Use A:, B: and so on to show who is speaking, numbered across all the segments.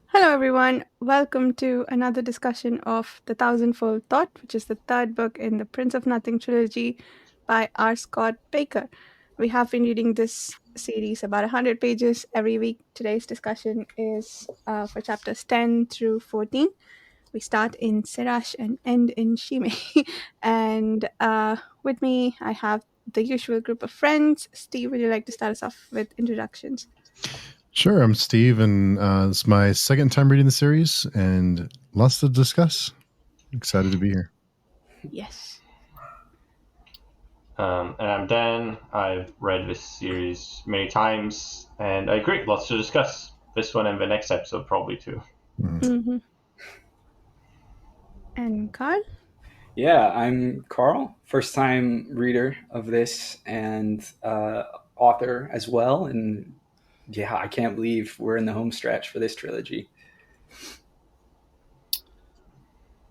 A: Hello, everyone. Welcome to another discussion of The Thousandfold Thought, which is the third book in the Prince of Nothing trilogy by R. Scott Bakker. We have been reading this series about 100 pages every week. Today's discussion is for chapters 10 through 14. We start in Sirash and end in Shime. and with me, I have the usual group of friends. Steve, would you like to start us off with introductions?
B: Sure, I'm Steve, and it's my second time reading the series, and lots to discuss. Excited to be here.
A: Yes.
C: And I'm Dan. I've read this series many times, and I agree. Lots to discuss. This one and the next episode probably too.
A: Mm-hmm. And Carl?
D: Yeah, I'm Carl, first time reader of this and author as well. And yeah, I can't believe we're in the home stretch for this trilogy.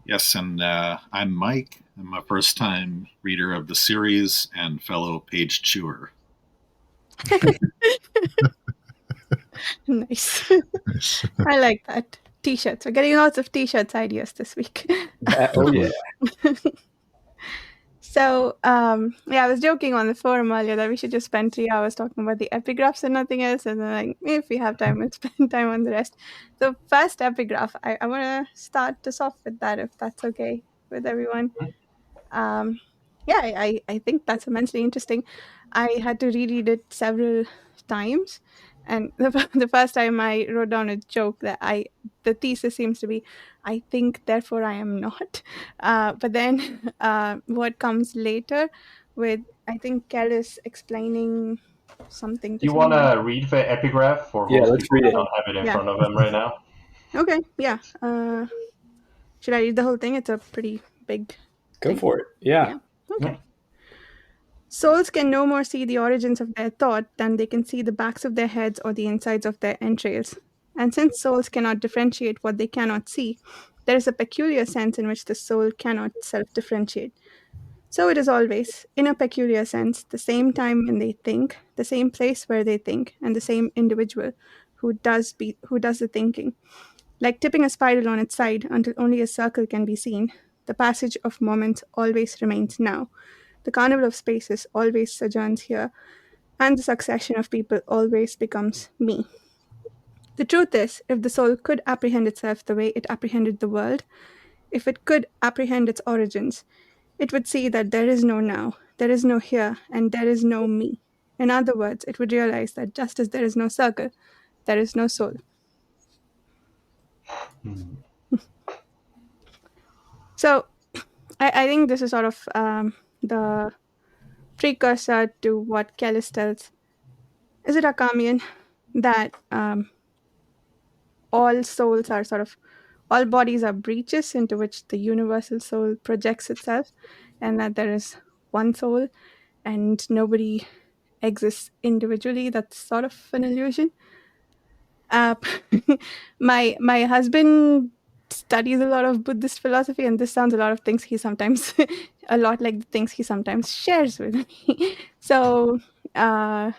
E: Yes, and I'm Mike. I'm a first time reader of the series and fellow page chewer.
A: Nice. I like that. T-shirts. We're getting lots of T-shirts ideas this week.
D: Oh, yeah.
A: So, I was joking on the forum earlier that we should just spend 3 hours talking about the epigraphs and nothing else, and then like, if we have time, we'll spend time on the rest. So, first epigraph, I want to start us off with that, if that's okay with everyone. I think that's immensely interesting. I had to reread it several times, and the first time I wrote down a joke that the thesis seems to be, I think, therefore I am not. But then what comes later with, I think, Kellhus explaining something.
C: Do you want to read the epigraph for
D: Yeah,
C: those
D: let's
C: people
D: read
C: who
D: it.
C: don't have it in
A: Yeah.
C: front of them right now?
A: Okay, yeah. Should I read the whole thing? It's a pretty big
D: Go
A: thing.
D: for it. Yeah.
A: Okay.
C: Yeah.
A: Souls can no more see the origins of their thought than they can see the backs of their heads or the insides of their entrails. And since souls cannot differentiate what they cannot see, there is a peculiar sense in which the soul cannot self-differentiate. So it is always, in a peculiar sense, the same time when they think, the same place where they think, and the same individual who does the thinking. Like tipping a spiral on its side until only a circle can be seen, the passage of moments always remains now. The carnival of spaces always sojourns here, and the succession of people always becomes me. The truth is, if the soul could apprehend itself the way it apprehended the world, if it could apprehend its origins, it would see that there is no now, there is no here, and there is no me. In other words, it would realize that just as there is no circle, there is no soul. So, I think this is sort of the precursor to what Kellhus tells. Is it Akamian that all souls are all bodies are breaches into which the universal soul projects itself, and that there is one soul and nobody exists individually? That's sort of an illusion. My husband studies a lot of Buddhist philosophy, and this sounds a lot like the things he sometimes shares with me. So this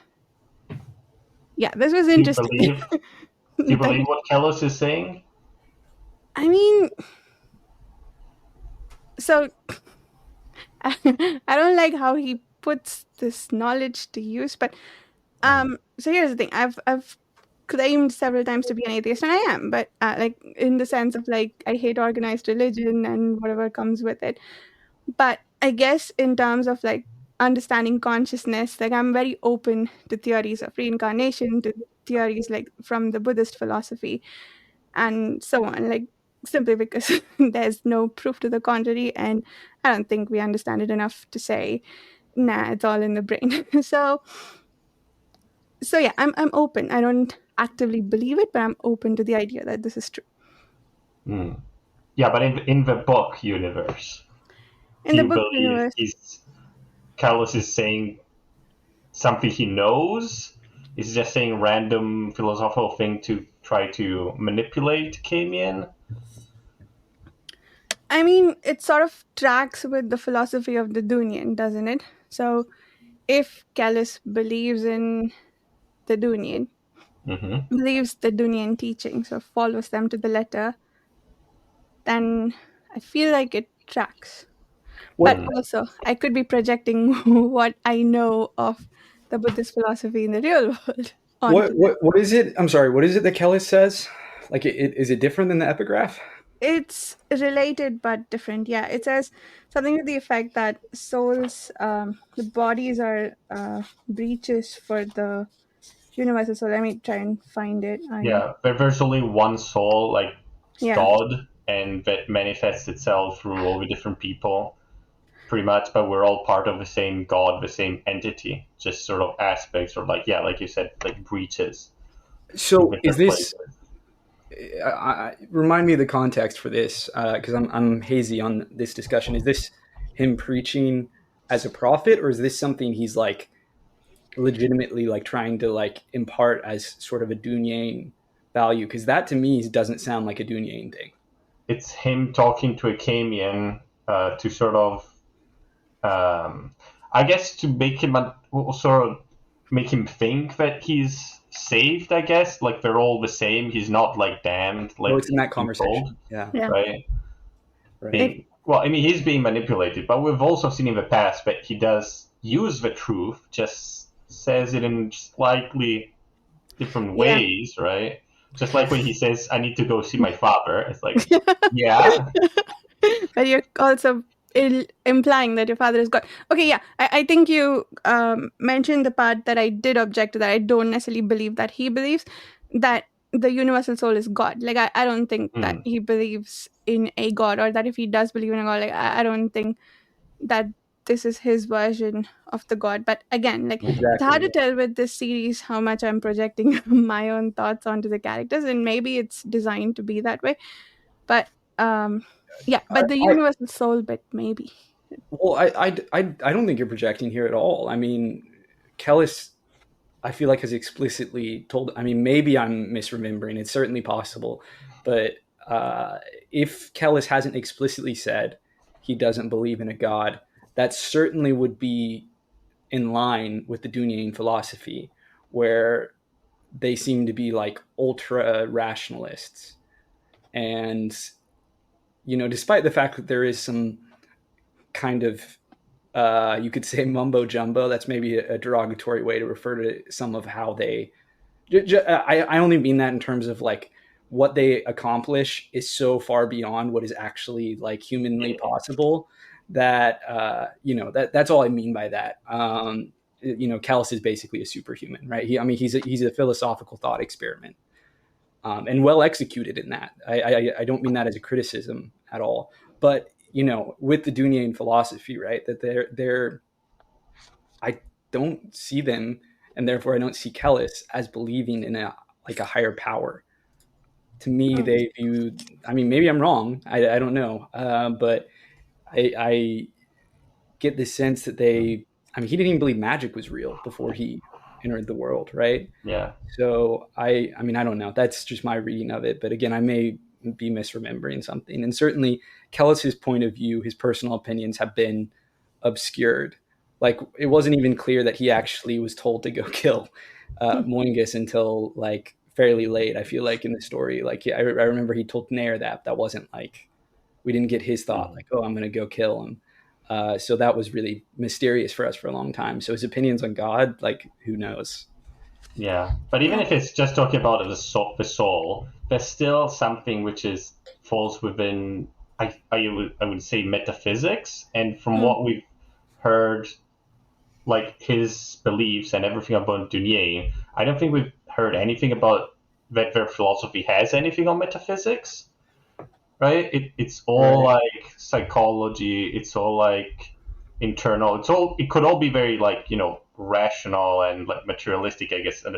A: was interesting.
C: Do you believe what Kellhus is saying?
A: I mean, so I don't like how he puts this knowledge to use, but so here's the thing. I've claimed several times to be an atheist, and I am, but like in the sense of like I hate organized religion and whatever comes with it. But I guess in terms of like understanding consciousness, like I'm very open to theories of reincarnation, to theories like from the Buddhist philosophy and so on, like simply because there's no proof to the contrary, and I don't think we understand it enough to say, nah, it's all in the brain. so yeah, I'm open. I don't actively believe it, but I'm open to the idea that this is true.
C: Yeah, but in the book universe,
A: In
C: do
A: the
C: you
A: book
C: believe
A: universe,
C: Kellhus is saying something he knows? Is he just saying random philosophical thing to try to manipulate Kamian?
A: I mean, it sort of tracks with the philosophy of the Dunian, doesn't it? So if Kellhus believes in the Dunian,
C: Mm-hmm.
A: believes the Dunian teachings or follows them to the letter, then I feel like it tracks. But
C: Mm.
A: also, I could be projecting what I know of the Buddhist philosophy in the real world onto them.
D: What is it? I'm sorry. What is it that Kellhus says? Like, is it different than the epigraph?
A: It's related but different. Yeah, it says something to the effect that souls, the bodies are breaches for the universal soul. Let me try and find it.
C: Yeah, there's only one soul, like
A: Yeah,
C: God, and that manifests itself through all the different people, pretty much. But we're all part of the same God, the same entity, just sort of aspects, or like like you said, like breaches in
D: So, is
C: different
D: this?
C: places.
D: Remind me of the context for this, because I'm hazy on this discussion. Is this him preaching as a prophet, or is this something he's like legitimately like trying to like impart as sort of a Dunyan value? Because that to me doesn't sound like a Dunyan thing.
C: It's him talking to a Kamian to sort of, I guess, to make him sort of make him think that he's saved. I guess like they're all the same. He's not like damned,
D: Oh,
C: like
D: it's in that
C: being told,
D: conversation. Yeah,
A: yeah.
C: right?
D: right.
A: It,
C: Well, I mean, he's being manipulated, but we've also seen in the past that he does use the truth, just says it in slightly different
A: yeah.
C: ways, right? Just like when he says, "I need to go see my father," it's like, yeah,
A: But you're also implying that your father is God. Okay, yeah. I think you mentioned the part that I did object to, that I don't necessarily believe that he believes that the universal soul is God. Like, I don't think that
C: mm,
A: he believes in a God, or that if he does believe in a God, like, I don't think that this is his version of the God. But again, like, it's hard
D: Exactly.
A: to tell with this series how much I'm projecting my own thoughts onto the characters, and maybe it's designed to be that way. But yeah, but the
D: I,
A: universal soul bit, maybe.
D: well, I don't think you're projecting here at all. I mean, Kellhus, I feel like has explicitly told. I mean, maybe I'm misremembering. It's certainly possible, but uh, if Kellhus hasn't explicitly said he doesn't believe in a god, that certainly would be in line with the Dunyan philosophy, where they seem to be like ultra rationalists, and despite the fact that there is some kind of you could say mumbo jumbo. That's maybe a derogatory way to refer to some of how they. I only mean that in terms of like what they accomplish is so far beyond what is actually like humanly possible that that's all I mean by that. Callus is basically a superhuman, right? He's a philosophical thought experiment, and well executed in that. I don't mean that as a criticism at all, but with the Dunyan philosophy, right? That they're I don't see them, and therefore I don't see Kellhus as believing in a higher power. To me,
A: Mm.
D: they view. I mean, maybe I'm wrong. I don't know, but I get the sense that they. I mean, he didn't even believe magic was real before he entered the world, right?
C: yeah,
D: So I mean, I don't know. That's just my reading of it. But again, I may be misremembering something. And certainly, Kellis's point of view, his personal opinions have been obscured. Like it wasn't even clear that he actually was told to go kill Moingus until like fairly late. I feel like in the story, like I remember he told Nair that wasn't like we didn't get his thought
C: mm,
D: like, oh, I'm going to go kill him. So that was really mysterious for us for a long time. So his opinions on God, like who knows?
C: yeah. But even
A: Yeah.
C: if it's just talking about the soul, there's still something which is falls within. I would say metaphysics, and from
A: Mm.
C: what we've heard, like his beliefs and everything about Dunier, I don't think we've heard anything about that their philosophy has anything on metaphysics, right? It's all
D: Right.
C: like psychology. It's all like internal. It could all be very like rational and like materialistic, I guess, and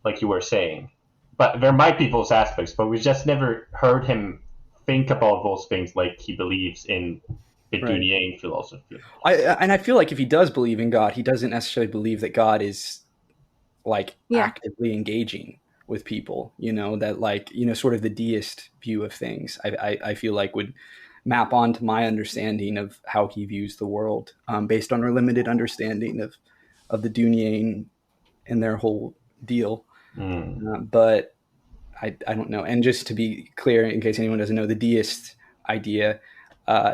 C: like you were saying. But there might be those aspects, but we've just never heard him think about those things like he believes in the
D: Right.
C: Dunyan philosophy.
D: I feel like if he does believe in God, he doesn't necessarily believe that God is like
A: Yeah.
D: actively engaging with people. That like sort of the deist view of things. I feel like would map onto my understanding of how he views the world, based on our limited understanding of the Dunyan and their whole deal. But I don't know. And just to be clear, in case anyone doesn't know, the deist idea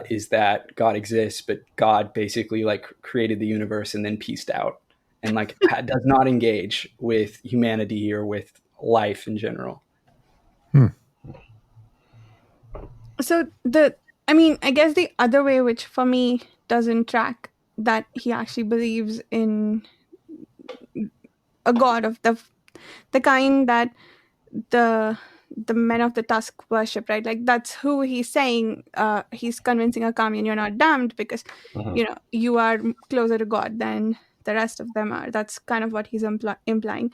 D: is that God exists, but God basically like created the universe and then pieced out, and like does not engage with humanity or with life in general.
A: So I guess the other way, which for me doesn't track, that he actually believes in a god of the kind that the the men of the tusk worship, right? Like that's who he's saying. He's convincing Akami, and you're not damned because you are closer to God than the rest of them are. That's kind of what he's implying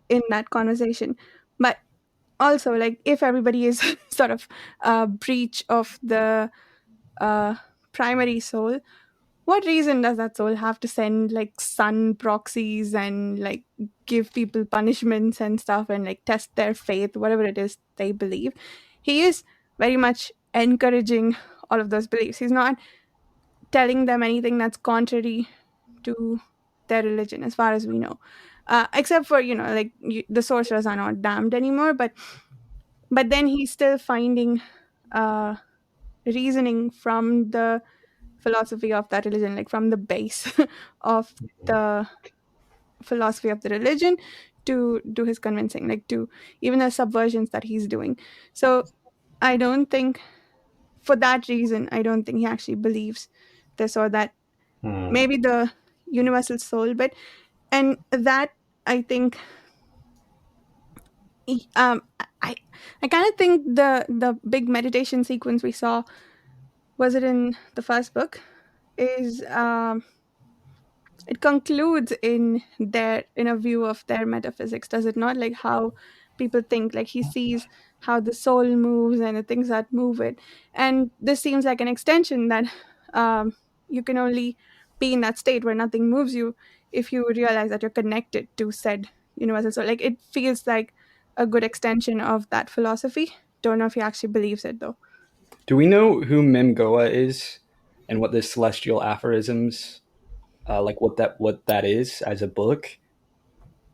A: in that conversation. But also, like, if everybody is sort of a breach of the primary soul, what reason does that soul have to send like sun proxies and like give people punishments and stuff and like test their faith, whatever it is they believe? He is very much encouraging all of those beliefs. He's not telling them anything that's contrary to their religion, as far as we know. Except for the sorcerers are not damned anymore, but then he's still finding uh, reasoning from the philosophy of that religion, like from the base of the philosophy of the religion to do his convincing, like to even the subversions that he's doing. So I don't think, for that reason, I don't think he actually believes this or that. Maybe the universal soul, but and that I think um I I kind of think the big meditation sequence we saw, was it in the first book, is it concludes in a view of their metaphysics, does it not? Like how people think, like he sees how the soul moves and the things that move it, and this seems like an extension that you can only be in that state where nothing moves you if you realize that you're connected to said universal soul. Like it feels like a good extension of that philosophy. Don't know if he actually believes it though.
D: Do we know who Memgoa is and what the celestial aphorisms, like what that is as a book?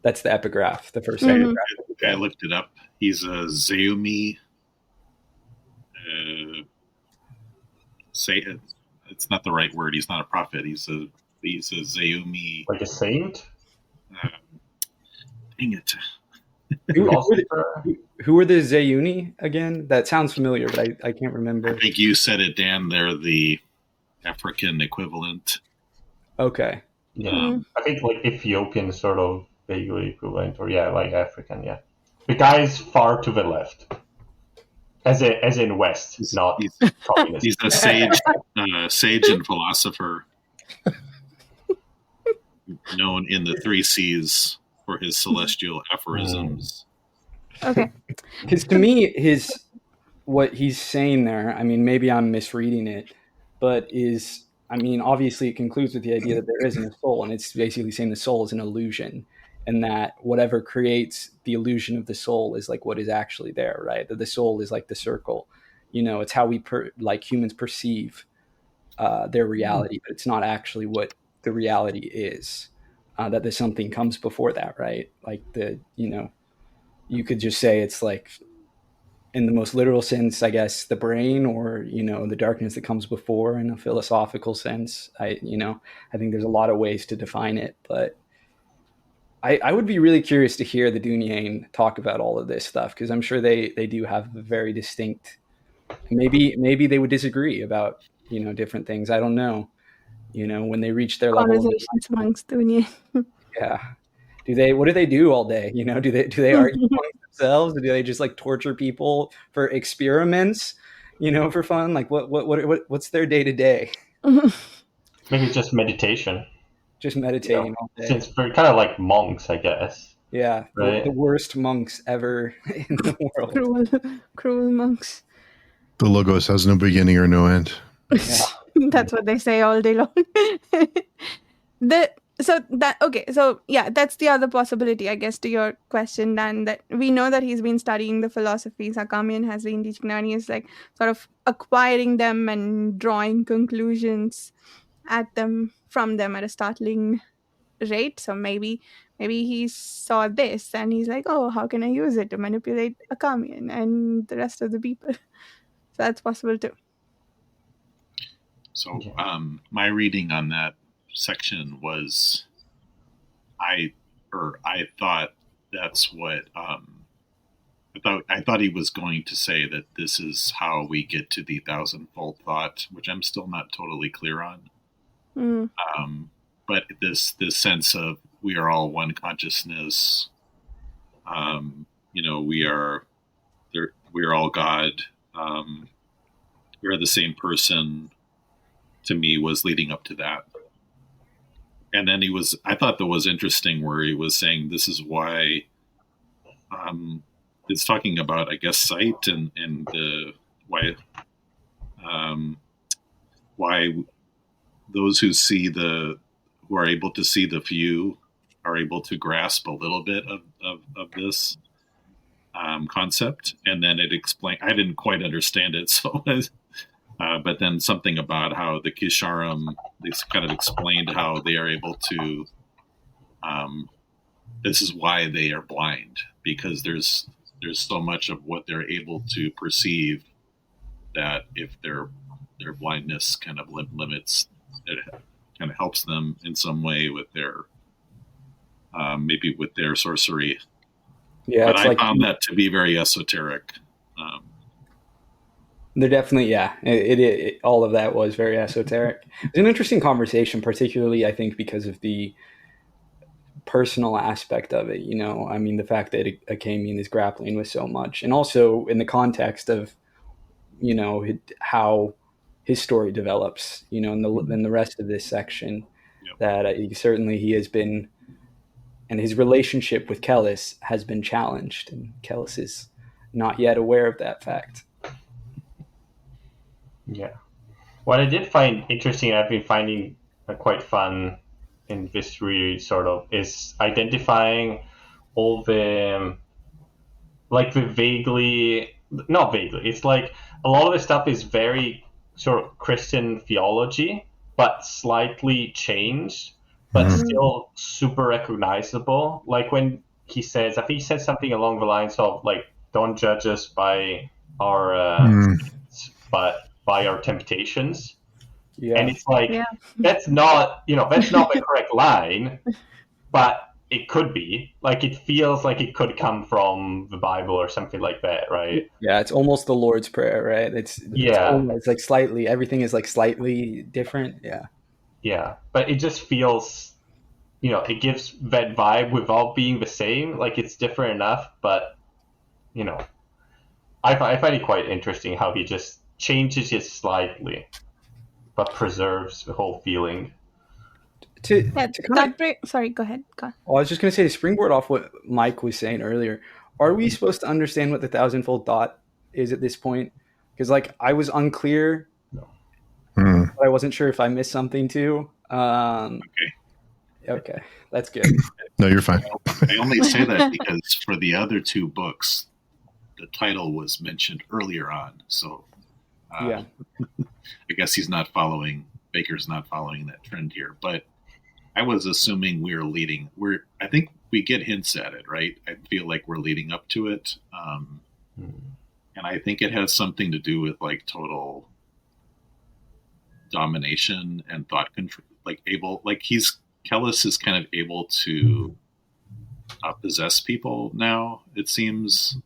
D: That's the epigraph, the first
A: Mhm.
D: epigraph.
E: I looked it up. He's a Zeumi. Say it's not the right word. He's not a prophet. He's a Zeumi.
C: Like a saint?
E: Dang it!
C: Philosopher?
D: Who are the Zayuni again? That sounds familiar, but I can't remember.
E: I think you said it, Dan. They're the African equivalent.
D: Okay.
C: Yeah. I think like Ethiopian sort of vaguely equivalent, or like African, yeah. The guy is far to the left. As in West, not communist.
E: He's a sage and philosopher, known in the 3 C's for his celestial aphorisms.
A: Okay.
D: Because to me, what he's saying there, I mean, maybe I'm misreading it, but obviously it concludes with the idea that there isn't a soul, and it's basically saying the soul is an illusion, and that whatever creates the illusion of the soul is like what is actually there, right? That the soul is like the circle. It's how we like humans perceive their reality, but it's not actually what the reality is. That there's something comes before that, right? Like you could just say it's like, in the most literal sense, I guess, the brain, or the darkness that comes before. In a philosophical sense, I think there's a lot of ways to define it, but I would be really curious to hear the Dunyain talk about all of this stuff, because I'm sure they do have a very distinct. Maybe they would disagree about different things. I don't know. When they reach their level of
A: Conversations amongst dunya.
D: yeah. What do they do all day? Do they argue among themselves? Or do they just like torture people for experiments, for fun? Like what's their day to day?
C: Maybe it's just meditation.
D: Just meditating all day.
C: Since we're kind of like monks, I guess.
D: Yeah,
C: right?
D: the worst monks ever in the world.
A: Cruel monks.
B: The Logos has no beginning or no end.
D: Yeah.
A: That's what they say all day long. That's the other possibility, I guess, to your question, Dan, that we know that he's been studying the philosophies Akamian has been teaching, and he's like sort of acquiring them and drawing conclusions from them at a startling rate. So maybe Maybe he saw this and he's like, oh, how can I use it to manipulate a Kamian and the rest of the people? So that's possible too.
E: So my reading on that section was I thought that's what I thought he was going to say that this is how we get to the thousandfold thought, which I'm still not totally clear on. But this sense of we are all one consciousness. We are all God. We are the same person. To me, was leading up to that. And then I thought that was interesting where he was saying this is why it's talking about, I guess, sight and why those who are able to see the few are able to grasp a little bit of this concept. And then it explained, I didn't quite understand it. So, but then something about how the Kisharim, they kind of explained how they are able to, this is why they are blind, because there's so much of what they're able to perceive that if their blindness kind of limits, it kind of helps them in some way with their maybe with their sorcery.
D: Yeah,
E: but I found that to be very esoteric.
D: They're definitely, it all of that was very esoteric. It's an interesting conversation, particularly I think because of the personal aspect of it. I mean, the fact that Akamian is grappling with so much, and also in the context of how his story develops, in the rest of this section.
E: Yep.
D: That he has been, and his relationship with Kellhus has been challenged, and Kellhus is not yet aware of that fact.
C: Yeah. What I did find interesting, I've been finding quite fun in this read, sort of, is identifying all the, like the not vaguely, it's like a lot of the stuff is very sort of Christian theology, but slightly changed, but still super recognizable. Like when he says, I think he said something along the lines of, like, don't judge us by our, but by our temptations.
D: Yeah.
C: And it's like, that's not the correct line, but it could be. Like, it feels like it could come from the Bible or something like that, right?
D: Yeah, it's almost the Lord's Prayer, right? It's like slightly, everything is like slightly different. Yeah.
C: Yeah, but it just feels, it gives that vibe without being the same. Like, it's different enough, but, I find it quite interesting how he just changes it slightly, but preserves the whole feeling.
A: Sorry, go ahead.
D: Well, I was just going to say, to springboard off what Mike was saying earlier, are we supposed to understand what the thousandfold thought is at this point? Because, like, I was unclear, but I wasn't sure if I missed something too. Okay, that's good.
B: No, you're fine.
E: I only say that because for the other two books, the title was mentioned earlier on. So, I guess Bakker's not following that trend here, but I was assuming I think we get hints at it, right? I feel like we're leading up to it. And I think it has something to do with like total domination and thought control, Kellhus is kind of able to possess people now, it seems.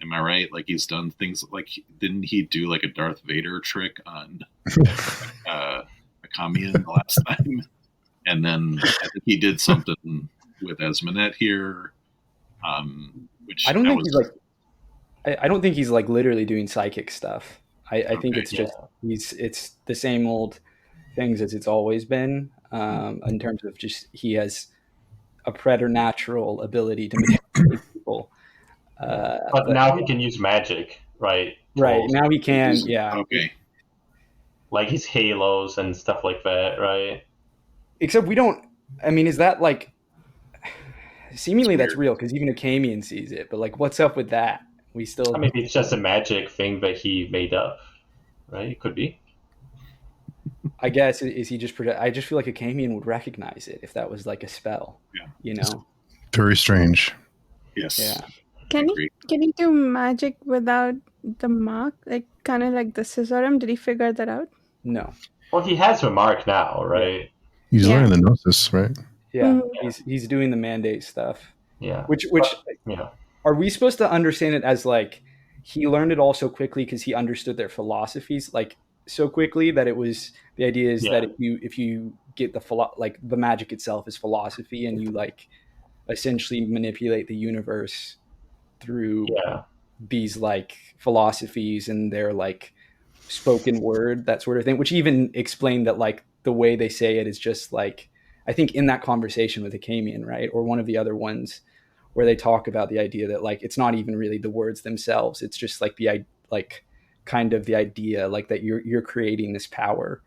E: Am I right? Like, he's done things like, didn't he do like a Darth Vader trick on a Kamian the last time? And then I think he did something with Esmanet here. Which
D: I don't think he's like literally doing psychic stuff. I think it's just it's the same old things as it's always been. In terms of just, he has a preternatural ability to manipulate people.
C: But now he can use magic, right?
D: Right, now he can, yeah.
E: Okay.
C: Like his halos and stuff like that, right?
D: Except we don't, I mean, is that like, seemingly that's real, because even Akamian sees it, but like, what's up with that? We still...
C: I mean, it's just a magic thing that he made up, right? It could be.
D: I guess is he just I just feel like a Camian would recognize it if that was like a spell.
E: Yeah.
D: You know.
B: Very strange.
E: Yes.
D: Yeah.
E: I
A: Can he
E: agree.
A: can he do magic without the mark? Like kind of like the scissorum? Did he figure that out?
D: No.
C: Well, he has a mark now, right?
B: He's
A: Yeah.
B: learning the gnosis, right?
D: Yeah.
A: Mhm.
D: He's doing the mandate stuff.
C: Yeah.
D: Which
C: Yeah.
D: are we supposed to understand it as like he learned it all so quickly because he understood their philosophies like so quickly that it was the idea is
C: Yeah.
D: that if you get like the magic itself is philosophy and you like essentially manipulate the universe through
C: Yeah.
D: these like philosophies and their like spoken word, that sort of thing, which even explained that like the way they say it is just like I think in that conversation with Akamian, right, or one of the other ones where they talk about the idea that like it's not even really the words themselves, it's just like the like kind of the idea like that you're creating this power,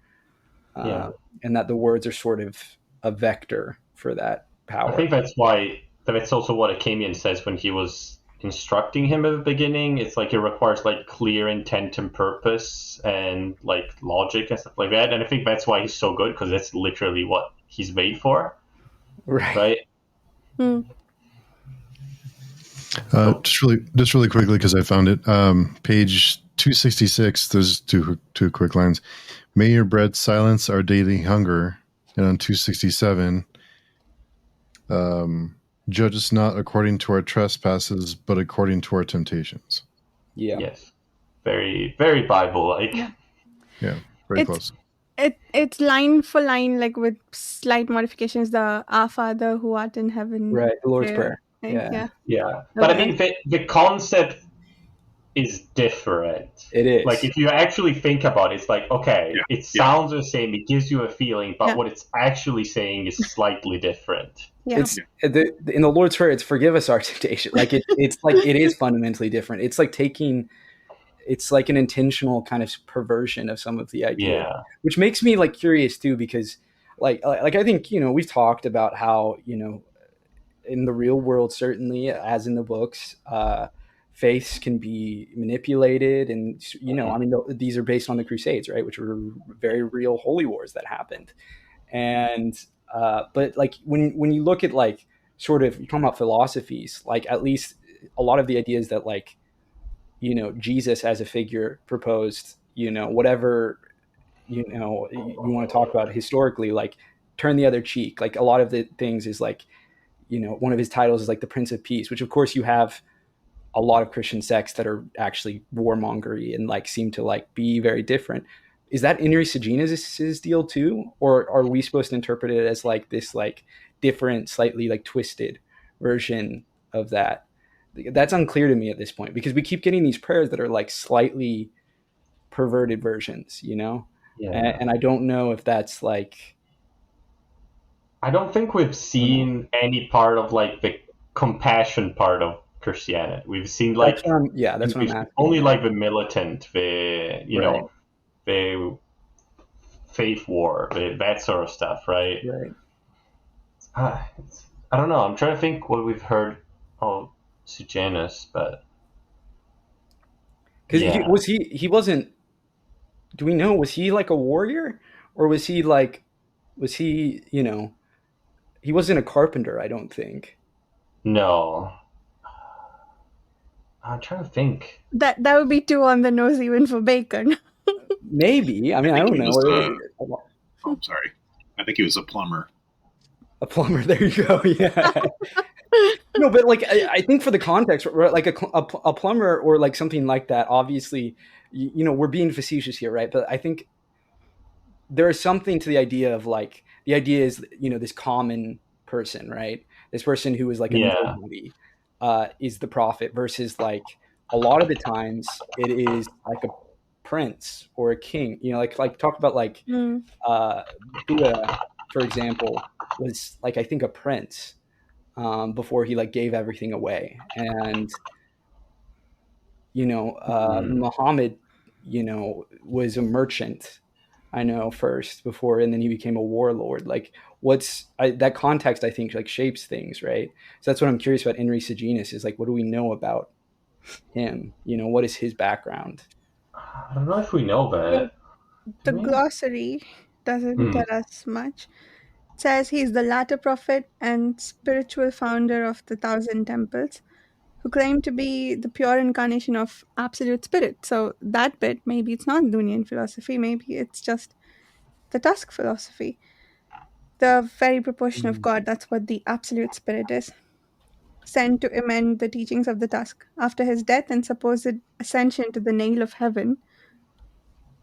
C: Yeah.
D: and that the words are sort of a vector for that
C: I
D: power.
C: think that's also what Akamian says when he was instructing him at the beginning. It's like it requires like clear intent and purpose and like logic and stuff like that. And I think that's why he's so good, because that's literally what he's made for, right?
A: Hmm.
B: Just really quickly because I found it. Page 266. There's two quick lines. May your bread silence our daily hunger. And on 267, judge us not according to our trespasses, but according to our temptations.
D: Yeah.
C: Yes. Very, very Bible like.
B: Yeah, very
A: It's
B: close.
A: it's line for line, like with slight modifications. The Our Father who art in heaven.
D: Right, the Lord's
A: prayer.
D: Prayer.
A: Right?
D: Yeah.
C: Yeah. But I
A: Okay.
C: mean, the concept is different.
D: It is.
C: Like, if you actually think about it, it's like, okay,
E: Yeah.
C: it sounds the same, it gives you a feeling, but
A: Yeah.
C: what it's actually saying is slightly different.
A: Yeah.
D: It's in the Lord's Prayer. It's forgive us our temptation. Like it's like it is fundamentally different. It's like it's like an intentional kind of perversion of some of the ideas,
C: Yeah.
D: which makes me like curious too, because like I think we've talked about how in the real world, certainly as in the books, faiths can be manipulated, and I mean these are based on the Crusades, right, which were very real holy wars that happened. And but like when you look at like sort of, you're talking about philosophies, like at least a lot of the ideas that like Jesus as a figure proposed, whatever you want to talk about historically, like turn the other cheek, like a lot of the things is like one of his titles is like the Prince of Peace, which of course you have a lot of Christian sects that are actually warmongery and like seem to like be very different. Is that Inri Sajinas' deal too, or are we supposed to interpret it as like this like different, slightly like twisted version of that? That's unclear to me at this point, because we keep getting these prayers that are like slightly perverted versions,
C: Yeah.
D: and I don't know if that's like.
C: I don't think we've seen any part of like the compassion part of Christianity. We've seen like
D: That's what I'm asking.
C: only like the militant, the
D: Right.
C: the faith war, that sort of stuff, right?
D: Right.
C: I don't know. I'm trying to think what we've heard of Sejanus, but
D: Because
C: yeah.
D: he wasn't. Do we know, was he like a warrior, or was he he wasn't a carpenter? I don't think.
C: No. I'm trying to think.
A: That would be too on the nose even for Bakker.
D: Maybe. I mean, I
E: think
D: don't
E: he
D: know.
E: was oh, I'm sorry. I think he was a plumber.
D: A plumber. There you go. Yeah. No, but like I think for the context, right, like a plumber or like something like that. Obviously, we're being facetious here, right? But I think there is something to the idea of like the idea is this common person, right? This person who is like a
C: Yeah.
D: nobody is the prophet, versus like a lot of the times it is like a prince or a king. Like talk about like
A: Mm.
D: Buddha, for example, was like I think a prince before he like gave everything away, and Muhammad, was a merchant. I know first before, and then he became a warlord. Like, that context? I think like shapes things, right? So that's what I'm curious about. Inri Sajinas is like, what do we know about him? What is his background?
C: I don't know if we know that.
A: The glossary doesn't tell us much. It says he's the latter prophet and spiritual founder of the Thousand Temples, who claim to be the pure incarnation of absolute spirit. So that bit, maybe it's not Dunian philosophy, maybe it's just the Tusk philosophy. The very proportion of God, that's what the absolute spirit is. Sent to amend the teachings of the Tusk. After his death and supposed ascension to the nail of heaven,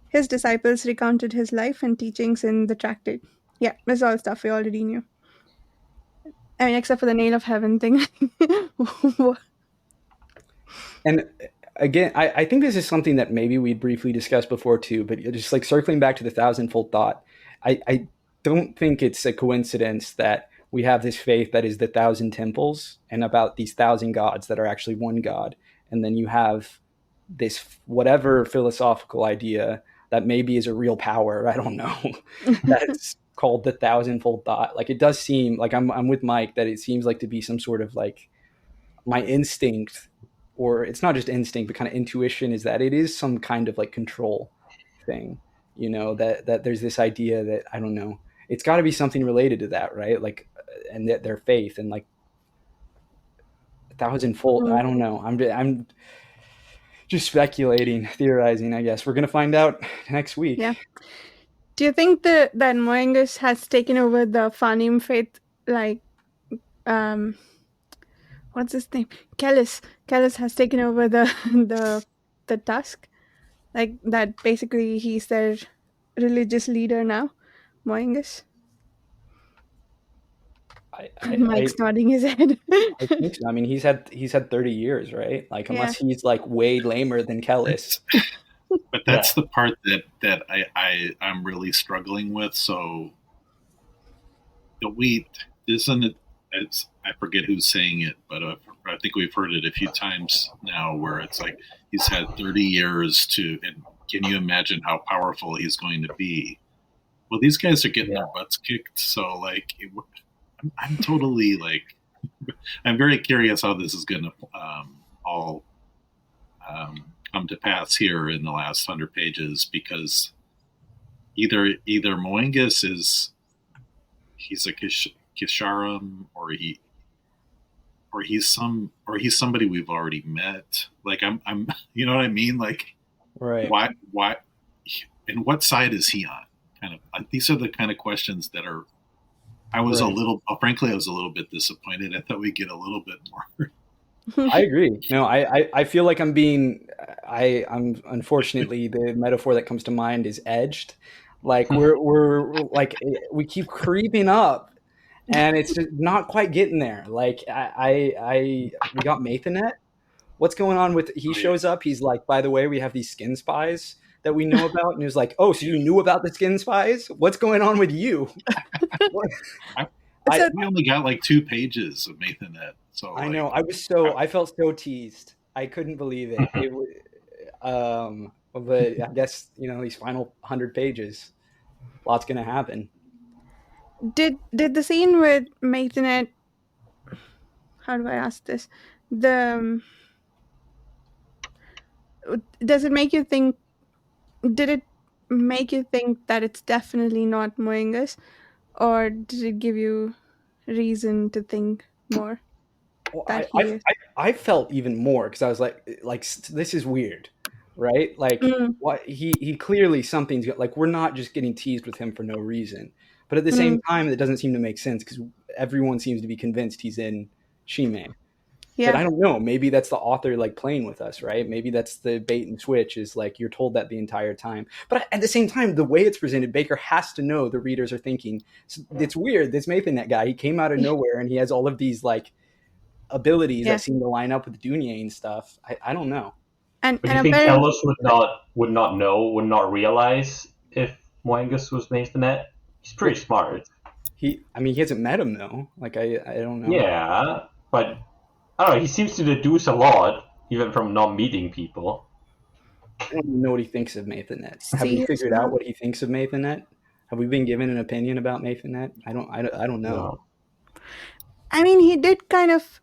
A: his disciples recounted his life and teachings in the tractate. Yeah, this is all stuff we already knew. I mean, except for the nail of heaven thing.
D: And again, I think this is something that maybe we briefly discussed before too, but just like circling back to the thousandfold thought, I don't think it's a coincidence that we have this faith that is the thousand temples and about these thousand gods that are actually one god. And then you have this whatever philosophical idea that maybe is a real power, I don't know, that's called the thousandfold thought. Like it does seem like I'm with Mike that it seems like to be some sort of like my instinct, or it's not just instinct but kind of intuition, is that it is some kind of like control thing, that there's this idea that, I don't know, it's got to be something related to that, right? Like, and that their faith and like thousandfold, I don't know, I'm just speculating, theorizing, I guess. We're gonna find out next week.
A: Yeah. Do you think that Moengus has taken over the Fanim faith, like, what's his name? Kellhus. Kellhus has taken over the Tusk, like that. Basically, he's their religious leader now, Moengus. Mike's nodding his head.
D: I think so. I mean, he's had 30 years, right? Like, unless he's like way lamer than Kellhus.
E: But that's the part that I'm really struggling with. So the wheat isn't it? I forget who's saying it, but I think we've heard it a few times now, where it's like he's had 30 years to. And can you imagine how powerful he's going to be? Well, these guys are getting their butts kicked, so like I'm totally like I'm very curious how this is going to all come to pass here in the last 100 pages, because either Moengus he's a Kisharim, or he's somebody we've already met. Like I'm you know what I mean? Like,
D: right?
E: Why and what side is he on? Kind of these are the kind of questions that are. I was frankly, I was a little bit disappointed. I thought we'd get a little bit more.
D: I agree. No, I feel like I'm unfortunately, the metaphor that comes to mind is edged. Like we're like, we keep creeping up and it's just not quite getting there. Like we got Mathanet. What's going on with, he shows up. He's like, by the way, we have these skin spies that we know about. And he was like, oh, so you knew about the skin spies? What's going on with you?
E: We only got like 2 pages of Mathanet. So
D: I know. I felt so teased. I couldn't believe it. But I guess, these final 100 pages, lots going to happen.
A: Did the scene with Mathanet, how do I ask this? Does it make you think, did it make you think that it's definitely not Moengus, or did it give you reason to think more?
D: Well, I felt even more, because I was like, this is weird, right? Like, what he clearly, something's like, we're not just getting teased with him for no reason. But at the same time, it doesn't seem to make sense, because everyone seems to be convinced he's in Shime. Yeah. But I don't know. Maybe that's the author like playing with us, right? Maybe that's the bait and switch, is like you're told that the entire time. But at the same time, the way it's presented, Bakker has to know the readers are thinking, it's weird. This Mathanet guy, he came out of nowhere and he has all of these like abilities that seem to line up with Dunian stuff. I don't know.
C: But do you think Kellhus would not realize if Moengus was Mathanet? He's pretty smart.
D: He hasn't met him though. Like I don't know.
C: Yeah, but I don't know. He seems to deduce a lot, even from not meeting people.
D: I don't know what he thinks of Mathanet. Have we figured out what he thinks of Mathanet? Have we been given an opinion about Mathanet? I don't know.
C: No.
A: I mean, he did kind of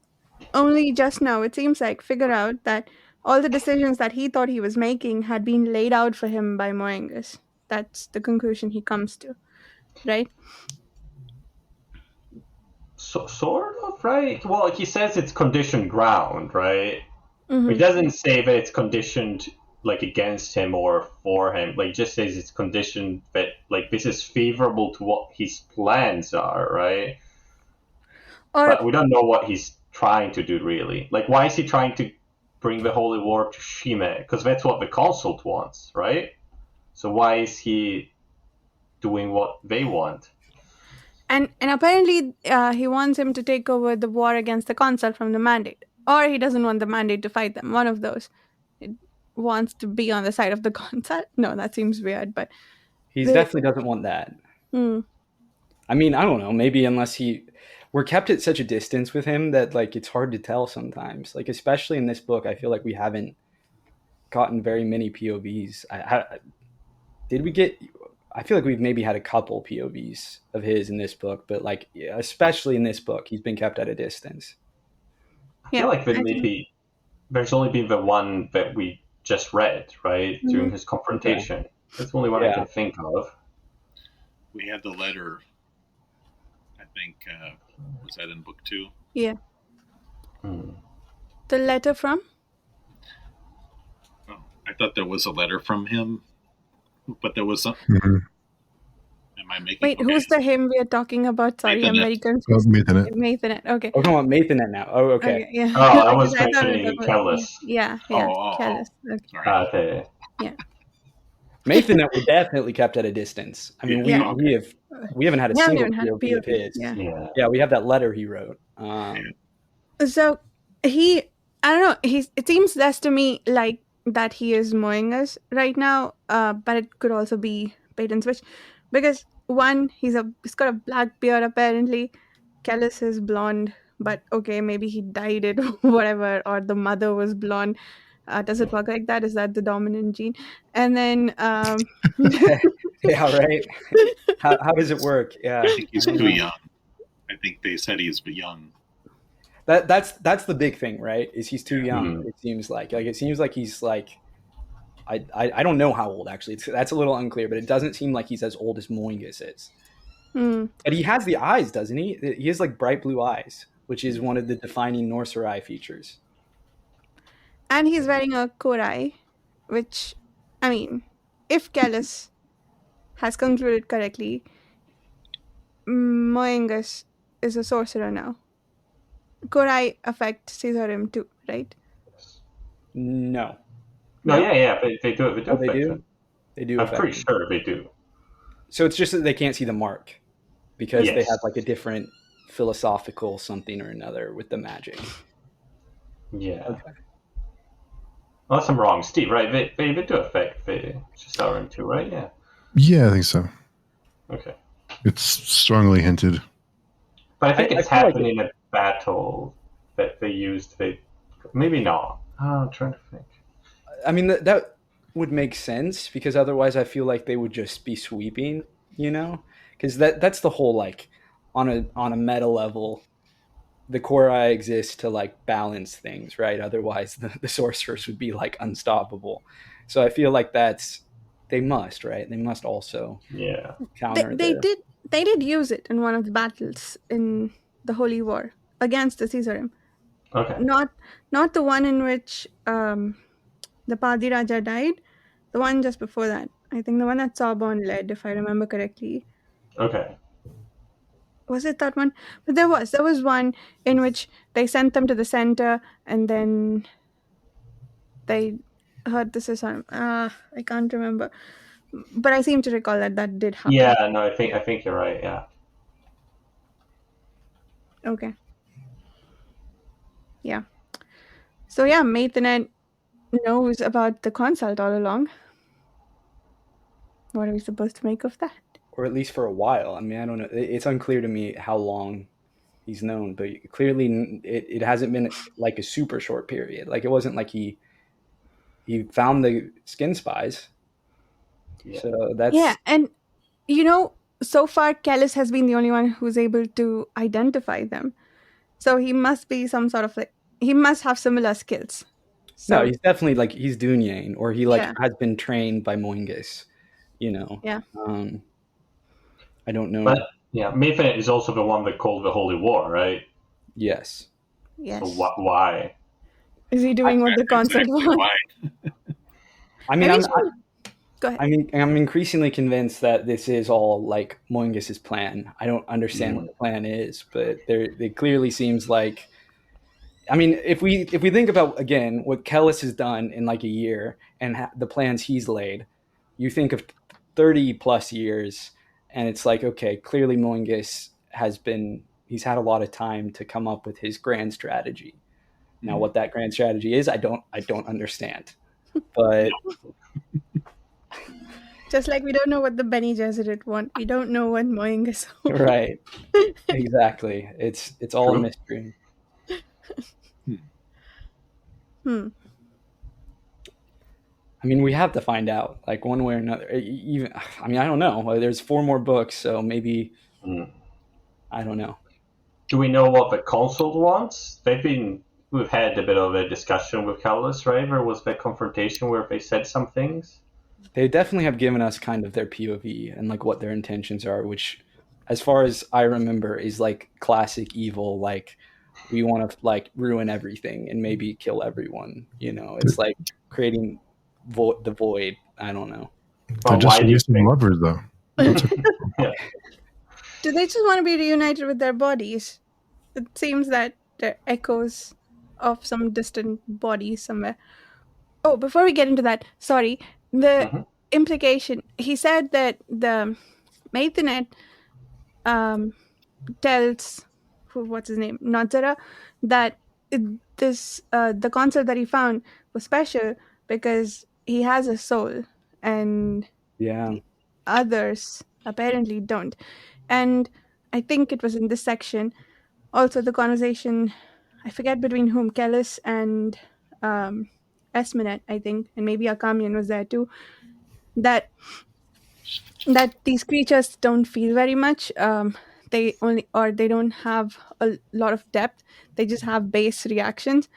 A: only just now, it seems like, figure out that all the decisions that he thought he was making had been laid out for him by Moengus. That's the conclusion he comes to, right?
C: So, sort of, right? Well, he says it's conditioned ground, right?
A: Mm-hmm.
C: He doesn't say that it's conditioned like against him or for him. Like, just says it's conditioned that like this is favorable to what his plans are, right?
A: Or
C: But we don't know what he's trying to do really. Like, why is he trying to bring the holy war to Shime? Because that's what the consult wants, right? So why is he doing what they want?
A: and apparently he wants him to take over the war against the consul from the mandate, or he doesn't want the mandate to fight them. One of those. It wants to be on the side of the consul. No, that seems weird, but
D: He
A: they.
D: definitely doesn't want that.
A: Mm,
D: I mean, I don't know. Maybe unless we're kept at such a distance with him that like it's hard to tell sometimes. Like especially in this book, I feel like we haven't gotten very many POVs. Did we get? I feel like we've maybe had a couple POVs of his in this book, but like especially in this book, he's been kept at a distance.
C: I
A: Yeah,
C: feel like that
A: I think-
C: maybe there's only been the one that we just read, right? During his confrontation. That's the only one I
D: Yeah.
C: can think of.
E: We had the letter. I think was that in book 2?
A: Yeah.
C: Hmm.
A: The letter from?
E: Oh, I thought there was a letter from him, but there was some.
B: Mhm.
E: Am I making?
A: Wait,
E: okay.
A: who's the him we are talking about? Sorry, I'm
E: Mathanet.
A: very
B: Oh,
A: confused.
B: Mathanet.
A: Mathanet. Okay.
D: Oh, come on, Mathanet now. Oh, okay.
A: Yeah.
C: Oh, I was
A: Because thought
C: mentioning
A: it was-
C: Kellhus.
A: Yeah.
E: Oh.
A: Kellhus. Okay.
E: Sorry.
C: Okay.
D: Mathanet were definitely kept at a distance. I mean,
A: Yeah.
D: we haven't had a
A: We haven't
D: single
A: even had a
D: POV of
A: POV.
D: his.
A: Yeah.
D: Yeah, we have that letter he wrote.
A: So I don't know. It seems less to me like that he is mowing us right now. But it could also be bait and switch, because one, he's got a black beard apparently. Kellhus is blonde, but okay, maybe he dyed it, whatever, or the mother was blonde. Does it work like that? Is that the dominant gene? And then
D: Yeah, right. How does it work? Yeah,
E: I think he's
D: I don't
E: too
D: know.
E: young. I think they said he's young.
D: That's the big thing, right? Is he's too young?
C: Mhm.
D: It seems like it seems like he's like I don't know how old actually. That's a little unclear, but it doesn't seem like he's as old as Moingus is. But he has the eyes, doesn't he? He has like bright blue eyes, which is one of the defining Norserai features.
A: and he's wearing a korai, which, I mean, if Kellhus has concluded correctly, Moengus is a sorcerer now. Korai affect Caesarim too, right?
D: No,
C: No,
A: No?
C: yeah. They do. They do.
D: oh, they
C: affect
D: do.
C: it.
D: They do.
C: I'm
D: affect
C: pretty
D: him.
C: sure they do.
D: So it's just that they can't see the mark because they
C: Yes.
D: have like a different philosophical something or another with the magic.
C: Yeah.
D: Okay.
C: Unless I'm wrong, Steve, right? They do affect the Caesarim too, right? Yeah.
B: Yeah, I think so.
C: Okay.
B: It's strongly hinted.
C: But I think
D: I
C: it's
D: feel like
C: happened in a battle that they used. Maybe not. I'm trying to think.
D: I mean, that would make sense because otherwise I feel like they would just be sweeping, you know? Because that's the whole, like, on a meta level, the core eye exists to, like, balance things, right? Otherwise, the sorcerers would be, like, unstoppable. So I feel like they must, right? They must also
C: Yeah.
D: counter
A: They did use it in one of the battles in the Holy War against the Caesarim.
C: Okay.
A: Not the one in which the Padi Raja died. The one just before that. I think the one that Sawborn led, if I remember correctly.
C: Okay.
A: Was it that one? But there was one in which they sent them to the center and then they heard the Caesarim. I can't remember. But I seem to recall that did happen.
C: Yeah. No, I think you're right. Yeah.
A: Okay. Yeah. So yeah, Mathanet knows about the consult all along. What are we supposed to make of that?
D: or at least for a while. I mean, I don't know. It's unclear to me how long he's known, but clearly it hasn't been like a super short period. Like it wasn't like he found the skin spies.
C: Yeah.
D: So that's
A: Yeah, and so far Kellhus has been the only one who's able to identify them. So he must be some sort of he must have similar skills. So,
D: no, he's definitely like he's Dunyan, or he like
A: Yeah.
D: has been trained by Moingus. You know,
A: Yeah.
D: I don't know.
C: But yeah, Mayfair is also the one that called the Holy War, right?
D: Yes.
C: So
A: Yes.
C: why?
A: Is he doing what the concept
E: Exactly
A: wants?
E: why.
D: I mean,
A: Maybe he should. Go ahead.
D: I'm increasingly convinced that this is all like Moingus's plan. I don't understand what
C: Mm.
D: the plan is, but it clearly seems like. I mean, if we think about again what Kellhus has done in like a year and the plans he's laid, you think of 30 plus years, and it's like, okay, clearly Moingus he's had a lot of time to come up with his grand strategy. Now, what that grand strategy is, I don't understand, but
A: Just like we don't know what the Benny Gesserit want, we don't know what Moingus wants.
D: right, exactly. It's all a
C: True.
D: mystery.
A: Hmm.
D: I mean, we have to find out, like one way or another. Even, I mean, I don't know. There's 4 more books, so maybe
C: Mm.
D: I don't know.
C: Do we know what the consult wants? We've had a bit of a discussion with Kellhus, right? There was that confrontation where they said some things.
D: They definitely have given us kind of their POV and like what their intentions are, which, as far as I remember, is like classic evil. Like we want to like ruin everything and maybe kill everyone. You know, it's like creating the void. I don't know.
B: They're
C: But
B: just
C: why do you
B: releasing
C: think?
B: lovers, though. That's okay.
C: Yeah.
A: Do they just want to be reunited with their bodies? It seems that they're echoes of some distant body somewhere. Oh, before we get into that, sorry, the
C: Mhm.
A: implication, he said that the Maithanet tells, what's his name, Nazara, that the concept that he found was special because he has a soul and
D: Yeah.
A: the others apparently don't. And I think it was in this section also the conversation, I forget between whom, Kellhus and um, Esminet, I think, and maybe Akamian was there too, that these creatures don't feel very much. They don't have a lot of depth. They just have base reactions,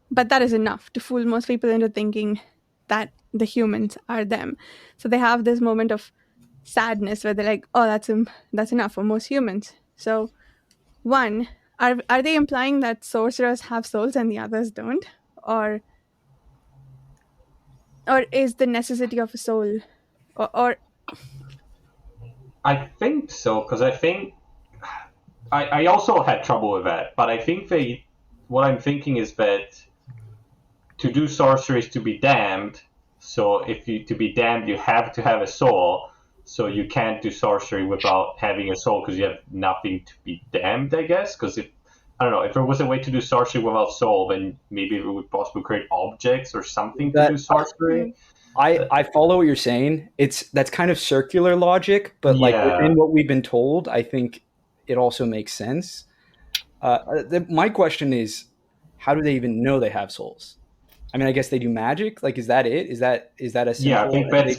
A: but that is enough to fool most people into thinking that the humans are them. So they have this moment of sadness where they're like, "Oh, that's enough for most humans." So one, are they implying that sorcerers have souls and the others don't, or is the necessity of a soul, or
C: I think so, because I think I also had trouble with that, but I think what I'm thinking is that to do sorcery is to be damned. So to be damned, you have to have a soul. So you can't do sorcery without having a soul because you have nothing to be damned, I guess. Because I don't know, if there was a way to do sorcery without soul, then maybe we would possibly create objects or something to do sorcery.
D: I follow what you're saying. That's kind of circular logic, but like
C: Yeah.
D: within what we've been told, I think it also makes sense. My question is, how do they even know they have souls? I mean, I guess they do magic. Like, is that it? Is that a
C: Yeah, I
D: simple?
C: think that's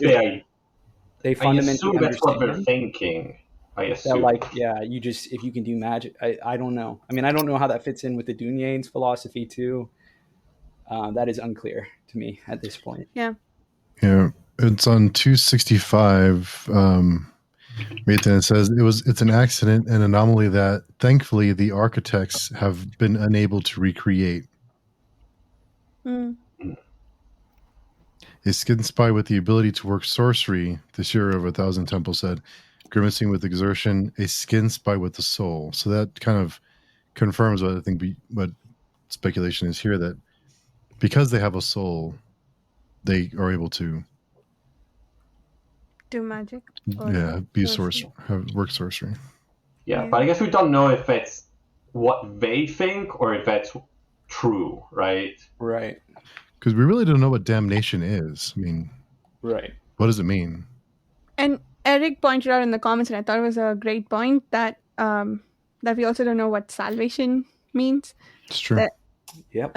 D: They
C: I
D: fundamentally
C: assume that's what they're
D: understand
C: thinking. I
D: that,
C: assume.
D: like, yeah, you just if you can do magic. I don't know. I mean, I don't know how that fits in with the Dunyane's philosophy too. That is unclear to me at this point.
A: yeah.
B: Yeah, it's on 265. It says it's an accident and anomaly that thankfully the architects have been unable to recreate.
A: Mm.
B: A skin spy with the ability to work sorcery, the Shearer of 1,000 Temples said, grimacing with exertion, a skin spy with the soul. So that kind of confirms what I think what speculation is here, that because they have a soul, they are able to
A: Do magic or
B: be
A: sorcery.
B: work sorcery.
C: Yeah,
A: Yeah.
C: but I guess we don't know if that's what they think or if that's true, right?
D: Right.
B: Because we really don't know what damnation is. I mean,
D: Right.
B: what does it mean?
A: And Eric pointed out in the comments, and I thought it was a great point that that we also don't know what salvation means.
B: It's true.
A: That
D: Yep.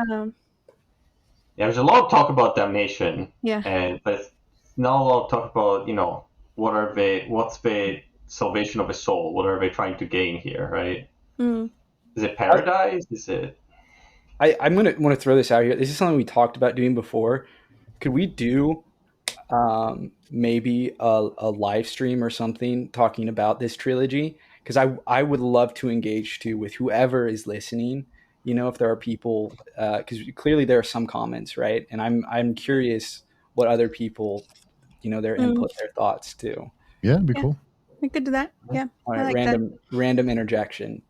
C: Yeah, there's a lot of talk about damnation,
A: yeah.
C: but not a lot of talk about what's the salvation of a soul? What are they trying to gain here, right?
A: Mm.
C: Is it paradise? Is it?
D: I'm gonna want to throw this out here. This is something we talked about doing before. Could we do maybe a live stream or something talking about this trilogy, because I would love to engage too with whoever is listening. You know, if there are people, because clearly there are some comments, right? And I'm curious what other people, their
A: Mm,
D: input, their thoughts too.
B: Yeah, it'd be
A: yeah,
B: cool.
A: we could do that. Yeah,
D: All
A: I
D: right,
A: like that.
D: random interjection.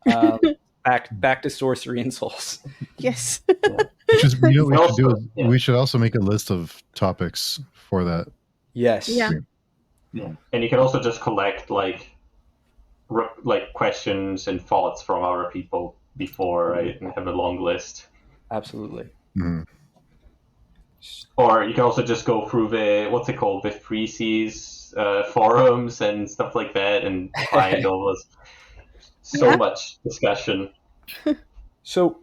D: Back to sorcery and souls.
A: Yes.
C: Yeah.
B: Which is, you know, what we should do
C: Also,
B: is
C: yeah,
B: we should also make a list of topics for that.
D: Yes.
A: Yeah.
C: yeah, and you can also just collect like questions and thoughts from other people before, right, and have a long list.
D: Absolutely.
B: Mhm.
C: Or you can also just go through the what's it called, the Freezies forums and stuff like that, and find all those so
A: Yeah.
C: much discussion.
D: So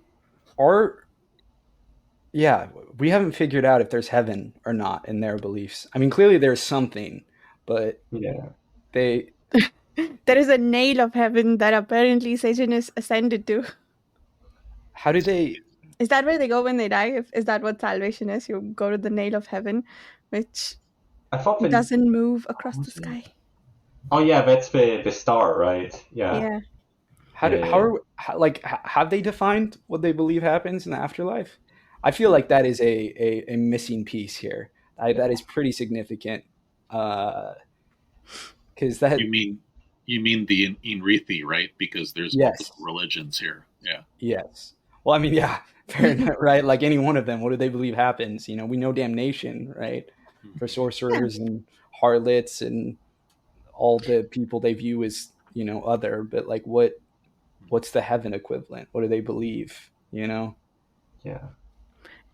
D: we haven't figured out if there's heaven or not in their beliefs. I mean, clearly there's something, but
C: Yeah,
D: they
A: There is a nail of heaven that apparently Satan is ascended to.
D: how do they
A: Is that where they go when they die? Is that what salvation is? You go to the nail of heaven, which
C: I thought that.
A: doesn't move across the sky.
C: Oh yeah, that's the star, right? Yeah.
A: Yeah.
D: have they defined what they believe happens in the afterlife? I feel like that is a missing piece here. That is pretty significant. Because that
E: You mean the Enrithi, right? Because there's
D: Yes.
E: multiple religions here. Yeah.
D: Yes. Well, I mean, yeah, fair enough, right? Like any one of them, what do they believe happens? We know damnation, right? For sorcerers and harlots and all the people they view as, other, but like what's the heaven equivalent? What do they believe?
C: Yeah.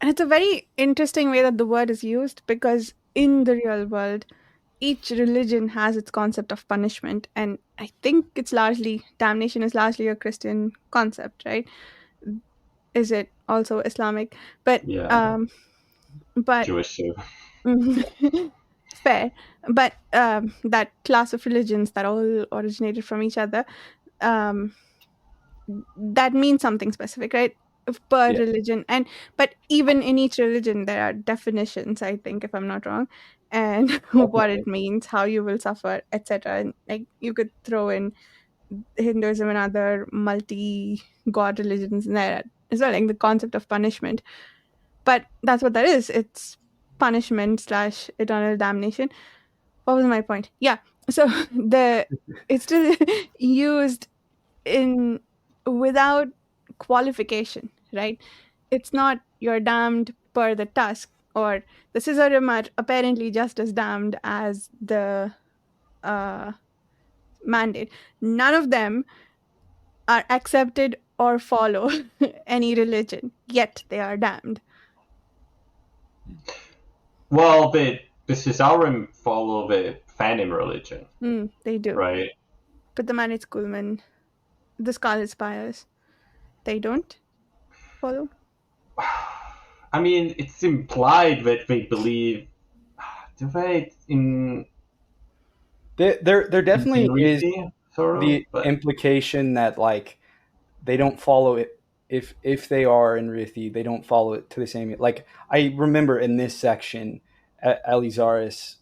A: And it's a very interesting way that the word is used, because in the real world, each religion has its concept of punishment. And I think damnation is largely a Christian concept, right? Is it also Islamic? But,
C: Yeah.
A: but
C: Jewish too.
A: fair. But that class of religions that all originated from each other, um, that means something specific, right? Per
C: Yeah.
A: religion. But even in each religion there are definitions, I think, if I'm not wrong, and what it means, how you will suffer, etc. And like you could throw in Hinduism and other multi god religions in there as well, like the concept of punishment. But that's what that is. It's punishment slash eternal damnation. What was my point? Yeah. So it's still used in without qualification, right? It's not you're damned per the tusk, or the scissorim are apparently just as damned as the uh, mandate. None of them are accepted or follow any religion, yet they are damned.
C: Well, the Caesarum follow the Phanim religion,
A: They do.
C: right?
A: But the Manit Schoolmen, the Scarlet Spires, they don't follow.
C: I mean, it's implied that they believe. Do they in
D: there definitely is
C: Enrithi, sort of?
D: the
C: But
D: implication that like they don't follow it. If they are in Ruthie, they don't follow it to the same. Like I remember in this section, Elizaris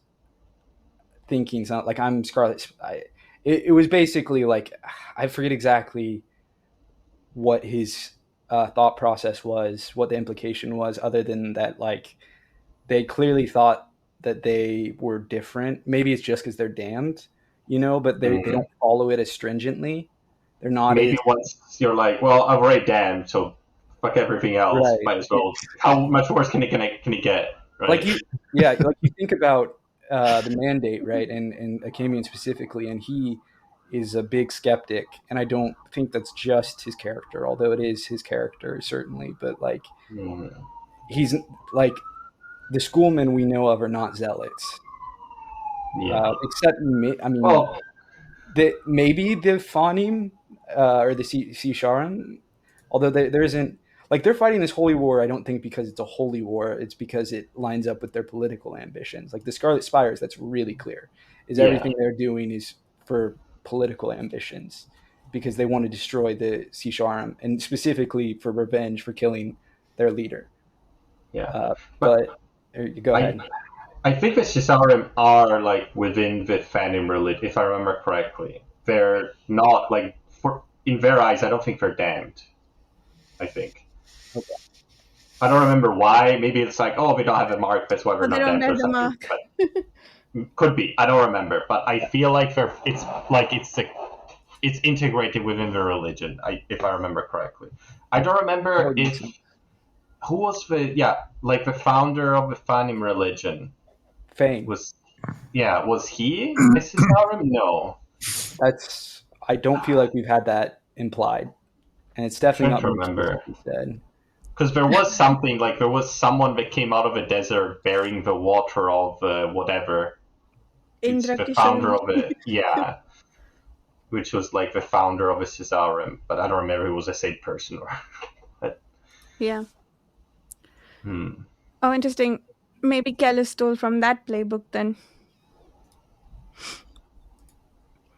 D: thinking something like I'm Scarlet. It was basically like I forget exactly what his thought process was, what the implication was, other than that like they clearly thought that they were different. Maybe it's just because they're damned, but they don't follow it as stringently. They're not
C: maybe
D: as
C: once you're like, well, I've already damned, so fuck everything else.
D: right.
C: Might as well. How much worse can it get? Right?
D: Like you think about the mandate, right, and Akamian specifically, and he is a big skeptic, and I don't think that's just his character, although it is his character certainly, but like he's like the schoolmen we know of are not zealots, except I mean
C: well,
D: maybe the Fanim or the Sisharan, although there isn't like they're fighting this holy war. I don't think because it's a holy war. It's because it lines up with their political ambitions. Like the Scarlet Spires, that's really clear. Is everything they're doing is for political ambitions because they want to destroy the Sisharam and specifically for revenge for killing their leader.
C: yeah.
D: But go ahead.
C: I think the Shizarim are like within the Phantom religion, if I remember correctly. They're not like in their eyes. I don't think they're damned. I think.
D: Okay.
C: I don't remember why. Maybe it's like, oh, we don't have a mark, that's why we're
A: But they
C: not
A: don't
C: damned or
A: bear the
C: something.
A: mark.
C: But could be. I don't remember. But I feel like it's integrated within the religion. If I remember correctly. I don't remember who was the founder of the Phantom religion.
D: Fang.
C: Was he Mrs. Aram? No.
D: I don't feel like we've had that implied, and it's definitely not
C: remember.
D: Said.
C: Because there was something like there was someone that came out of a desert bearing the water of whatever. It's the founder of it, which was like the founder of a Cesarum, but I don't remember if it was the same person or. But...
A: Yeah. Oh, interesting. Maybe Kellhus stole from that playbook then.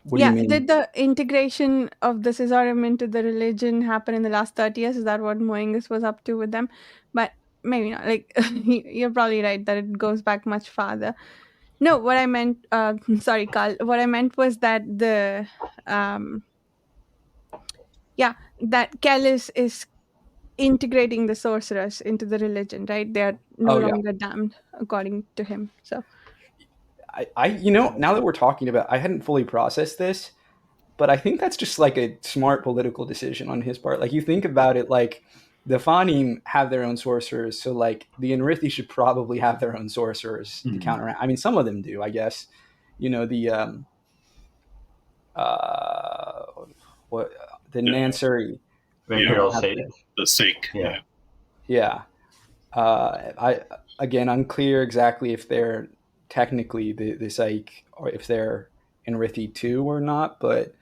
D: What do you mean?
A: Did the integration of the Cesarum into the religion happen in the last 30 years? Is that what Moengus was up to with them? But maybe not. Like, you're probably right that it goes back much farther. No, what I meant, sorry, Carl, what I meant was that that Kellhus is integrating the sorcerers into the religion, right? They are no longer damned, according to him. So,
D: now that we're talking about, I hadn't fully processed this, but I think that's just like a smart political decision on his part. Like, you think about it, like the Fanim have their own sorcerers, so like the Enrithi should probably have their own sorcerers to counteract. I mean, some of them do, I guess. The Nansuri,
C: the Imperial Sake,
E: the Sake,
D: again, unclear exactly if they're technically the Sake or if they're Enrithi too or not, but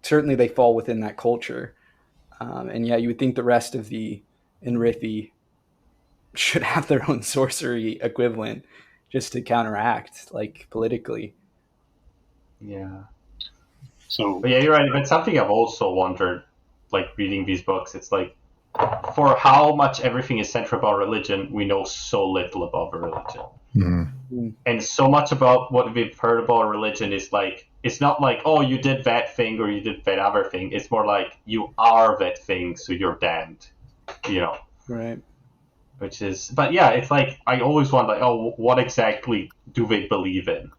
D: certainly they fall within that culture. And you would think the rest of the Enrithi should have their own sorcery equivalent just to counteract, like, politically.
C: Yeah.
E: So,
C: but you're right. But something I've also wondered, like reading these books, it's like for how much everything is centered about religion, we know so little about religion.
B: Mm-hmm.
C: And so much about what we've heard about religion is like, it's not like, oh, you did that thing or you did that other thing. It's more like, you are that thing, so you're damned.
D: Right.
C: Which is, but yeah, it's like, I always wonder, like, oh, what exactly do they believe in?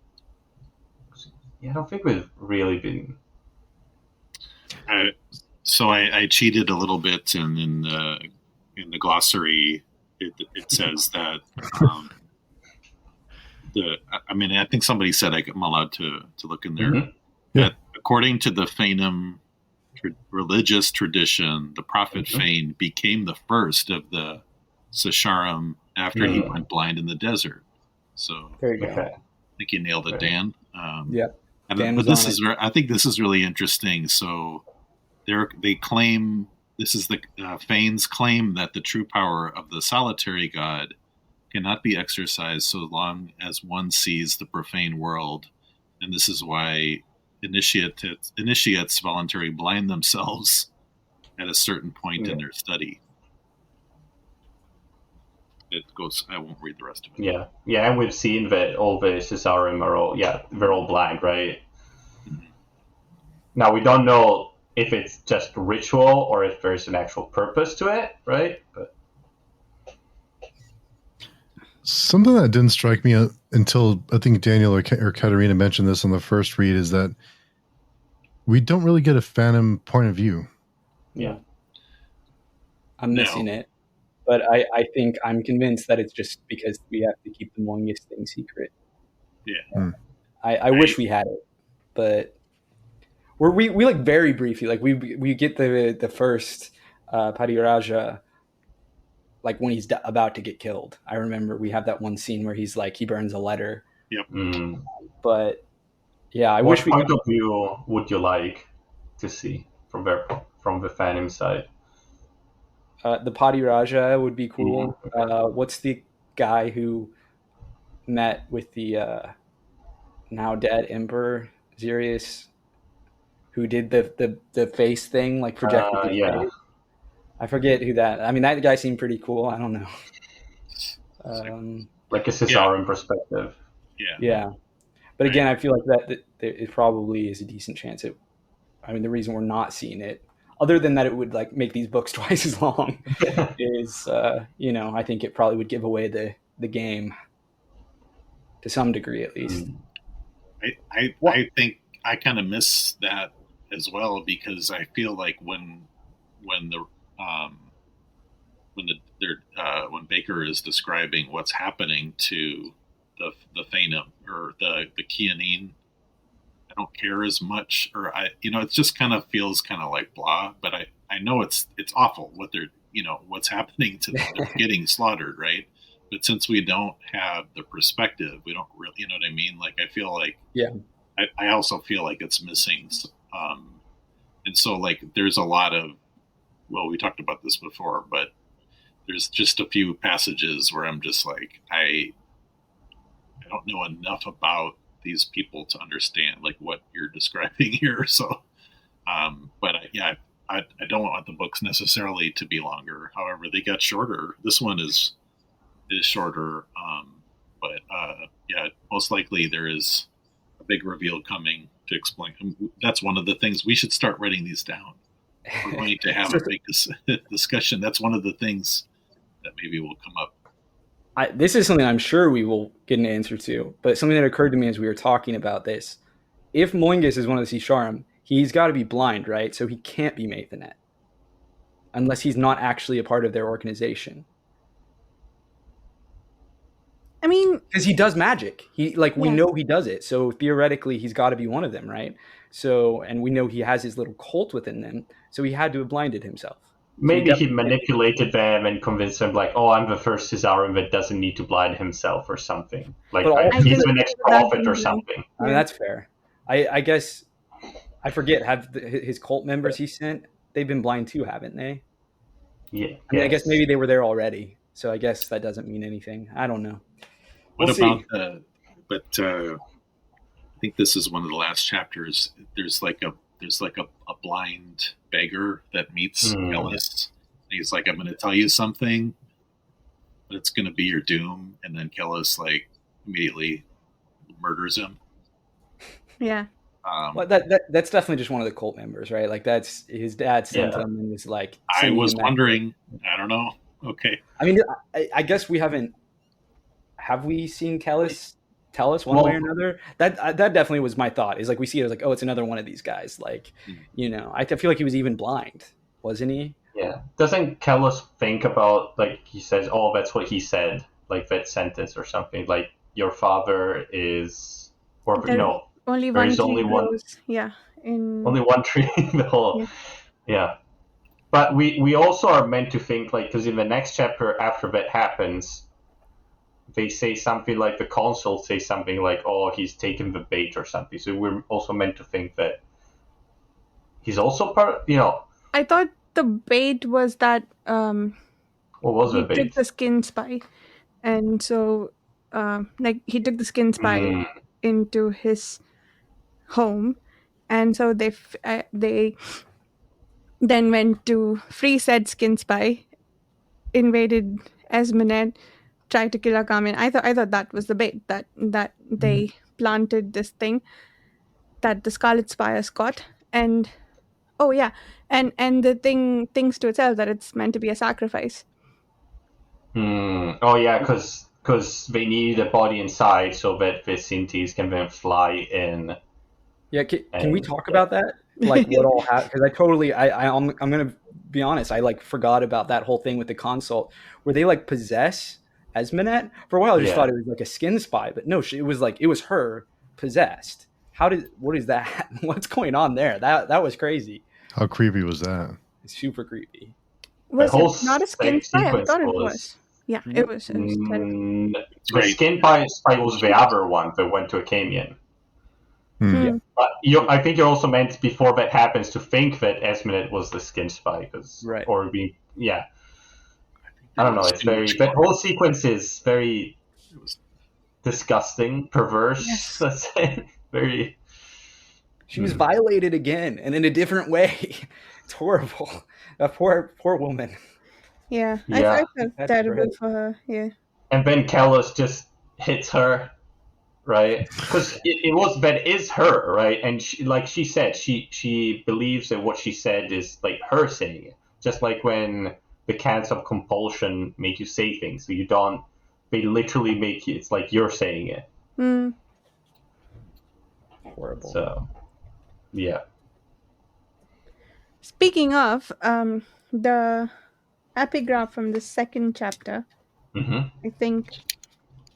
C: Yeah, I don't think we've really been.
E: So I cheated a little bit, and in the glossary, it says that. I think somebody said I'm allowed to look in there.
B: Mm-hmm. Yeah.
E: According to the Phanim religious tradition, the prophet Phane became the first of the Sesharim after he went blind in the desert. So
D: there you go.
E: I think you nailed it, Dan.
D: But
E: I think this is really interesting. So they claim, this is the Phane's claim, that the true power of the solitary god cannot be exercised so long as one sees the profane world, and this is why initiates voluntarily blind themselves at a certain point in their study. It goes. I won't read the rest of it.
C: Yeah, and we've seen that all the Cesarim are all they're all blind, right? Mm-hmm. Now we don't know if it's just ritual or if there's an actual purpose to it, right? But
B: something that didn't strike me until I think Daniel or Katerina mentioned this on the first read is that we don't really get a Phantom point of view.
C: Yeah.
D: I'm missing it. But I think I'm convinced that it's just because we have to keep the Moengus thing secret.
E: Yeah.
D: I wish we had it, but we like very briefly, like we get the first Padiraja, like when he's about to get killed. I remember we have that one scene where he's like, he burns a letter.
E: Yep.
D: But I
C: what
D: wish we.
C: What point of view would you like to see from the Phantom side?
D: The Padiraja would be cool. What's the guy who met with the now dead Emperor Xerius, who did the face thing, like projected his face? I forget who that. I mean, that guy seemed pretty cool. I don't know.
C: like a Caesarean perspective.
D: Yeah. But again, I feel like that it probably is a decent chance. I mean, the reason we're not seeing it, other than that it would like make these books twice as long, is I think it probably would give away the game to some degree at least.
E: I think I kind of miss that as well, because I feel like when Bakker is describing what's happening to the Thanem or the Chianine, I don't care as much, or it just kind of feels kind of like blah. But I know it's awful what they're what's happening to them. They're getting slaughtered, right? But since we don't have the perspective, we don't really, you know what I mean? Like I feel like I also feel like it's missing, and so like there's a lot of, well, we talked about this before, but there's just a few passages where I'm just like I don't know enough about these people to understand like what you're describing here. So, but I don't want the books necessarily to be longer. However, they got shorter. This one is shorter, but most likely there is a big reveal coming to explain. That's one of the things we should start writing these down. We're going to have a big discussion. That's one of the things that maybe will come up.
D: This is something I'm sure we will get an answer to, but something that occurred to me as we were talking about this. If Moingus is one of the Sisharim, he's got to be blind, right? So he can't be Maithanet unless he's not actually a part of their organization.
A: I mean,
D: because he does magic. We know he does it. So theoretically, he's got to be one of them, right? So, and we know he has his little cult within them. So he had to have blinded himself.
C: Maybe he manipulated them and convinced them, like, "Oh, I'm the first Caesarean that doesn't need to blind himself," or something. Like, he's the next prophet or something.
D: I mean, that's fair. I guess I forget. Have his cult members he sent? They've been blind too, haven't they?
C: Yeah.
D: I mean, I guess maybe they were there already. So I guess that doesn't mean anything. I don't know.
E: What about I think this is one of the last chapters. There's like a blind beggar that meets Kellhus. He's like, "I'm going to tell you something, but it's going to be your doom." And then Kellhus like immediately murders him.
A: Yeah.
D: Well, that's definitely just one of the cult members, right? Like that's his dad sent him and was like.
E: I was wondering. I don't know. Okay.
D: I mean, I guess we haven't. Have we seen Kellhus tell us one way or another? That definitely was my thought. Is like we see it as like, oh, it's another one of these guys. Like, I feel like he was even blind, wasn't he?
C: Yeah. Doesn't Kellhus think about, like, he says, "Oh, that's what he said," like that sentence or something, like, "Your father is," or
A: only
C: there
A: one
C: is only one.
A: Yeah.
C: Only one tree in the whole. Yeah. But we also are meant to think, like, because in the next chapter after that happens, they say something like, the consul says something like, "Oh, he's taken the bait," or something. So we're also meant to think that he's also part.
A: I thought the bait was that.
C: What was the bait?
A: He took the skin spy, and so he took the skin spy into his home, and so they then went to free said skin spy, invaded Esmenet, tried to kill Akamin. I thought that was the bait, that they planted this thing that the Scarlet Spires got, and and the thing thinks to itself that it's meant to be a sacrifice.
C: Oh yeah, because they need a body inside so that the Sintis can then fly in.
D: Yeah, can we talk about that? Like what all happened? Because I'm gonna be honest. I like forgot about that whole thing with the consult where they like possess Esmenet. For a while, I just thought it was like a skin spy, but no, it was her possessed. What is that? What's going on there? That was crazy.
B: How creepy was that?
D: It's super creepy.
A: Was it not a skin spy? I thought it was. Yeah, it was.
C: The skin spy was the other one that went to Acamian.
D: Yeah.
C: But I think you're also meant, before that happens, to think that Esmenet was the skin spy, I don't know. It's that whole sequence is very disgusting, perverse.
A: Yes.
C: Let's say very.
D: She was violated again, and in a different way. It's horrible. That poor woman.
A: Yeah. I felt terrible for her. Yeah.
C: and then Kellhus just hits her, right? Because it was that is her, right? And she, like she said, she believes that what she said is like her saying it. Just like when the cans of compulsion make you say things, so you don't. They literally make you. It's like you're saying it.
A: Mm.
D: Horrible.
C: So, yeah.
A: Speaking of the epigraph from the second chapter,
C: Mm-hmm.
A: I think,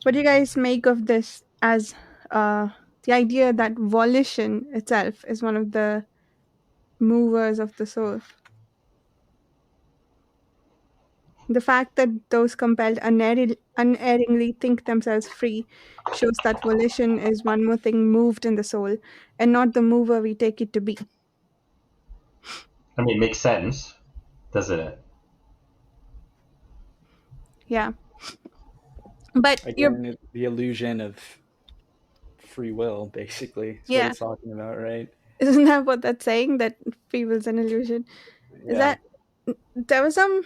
A: what do you guys make of this as the idea that volition itself is one of the movers of the soul? The fact that those compelled unerringly think themselves free shows that volition is one more thing moved in the soul and not the mover we take it to be.
C: I mean, it makes sense, doesn't it?
A: Yeah. But you're,
D: Again, the illusion of free will, basically, is what
A: yeah,
D: it's talking about, right?
A: isn't that what that's saying? That free will is an illusion? Is
D: Yeah.
A: that there was some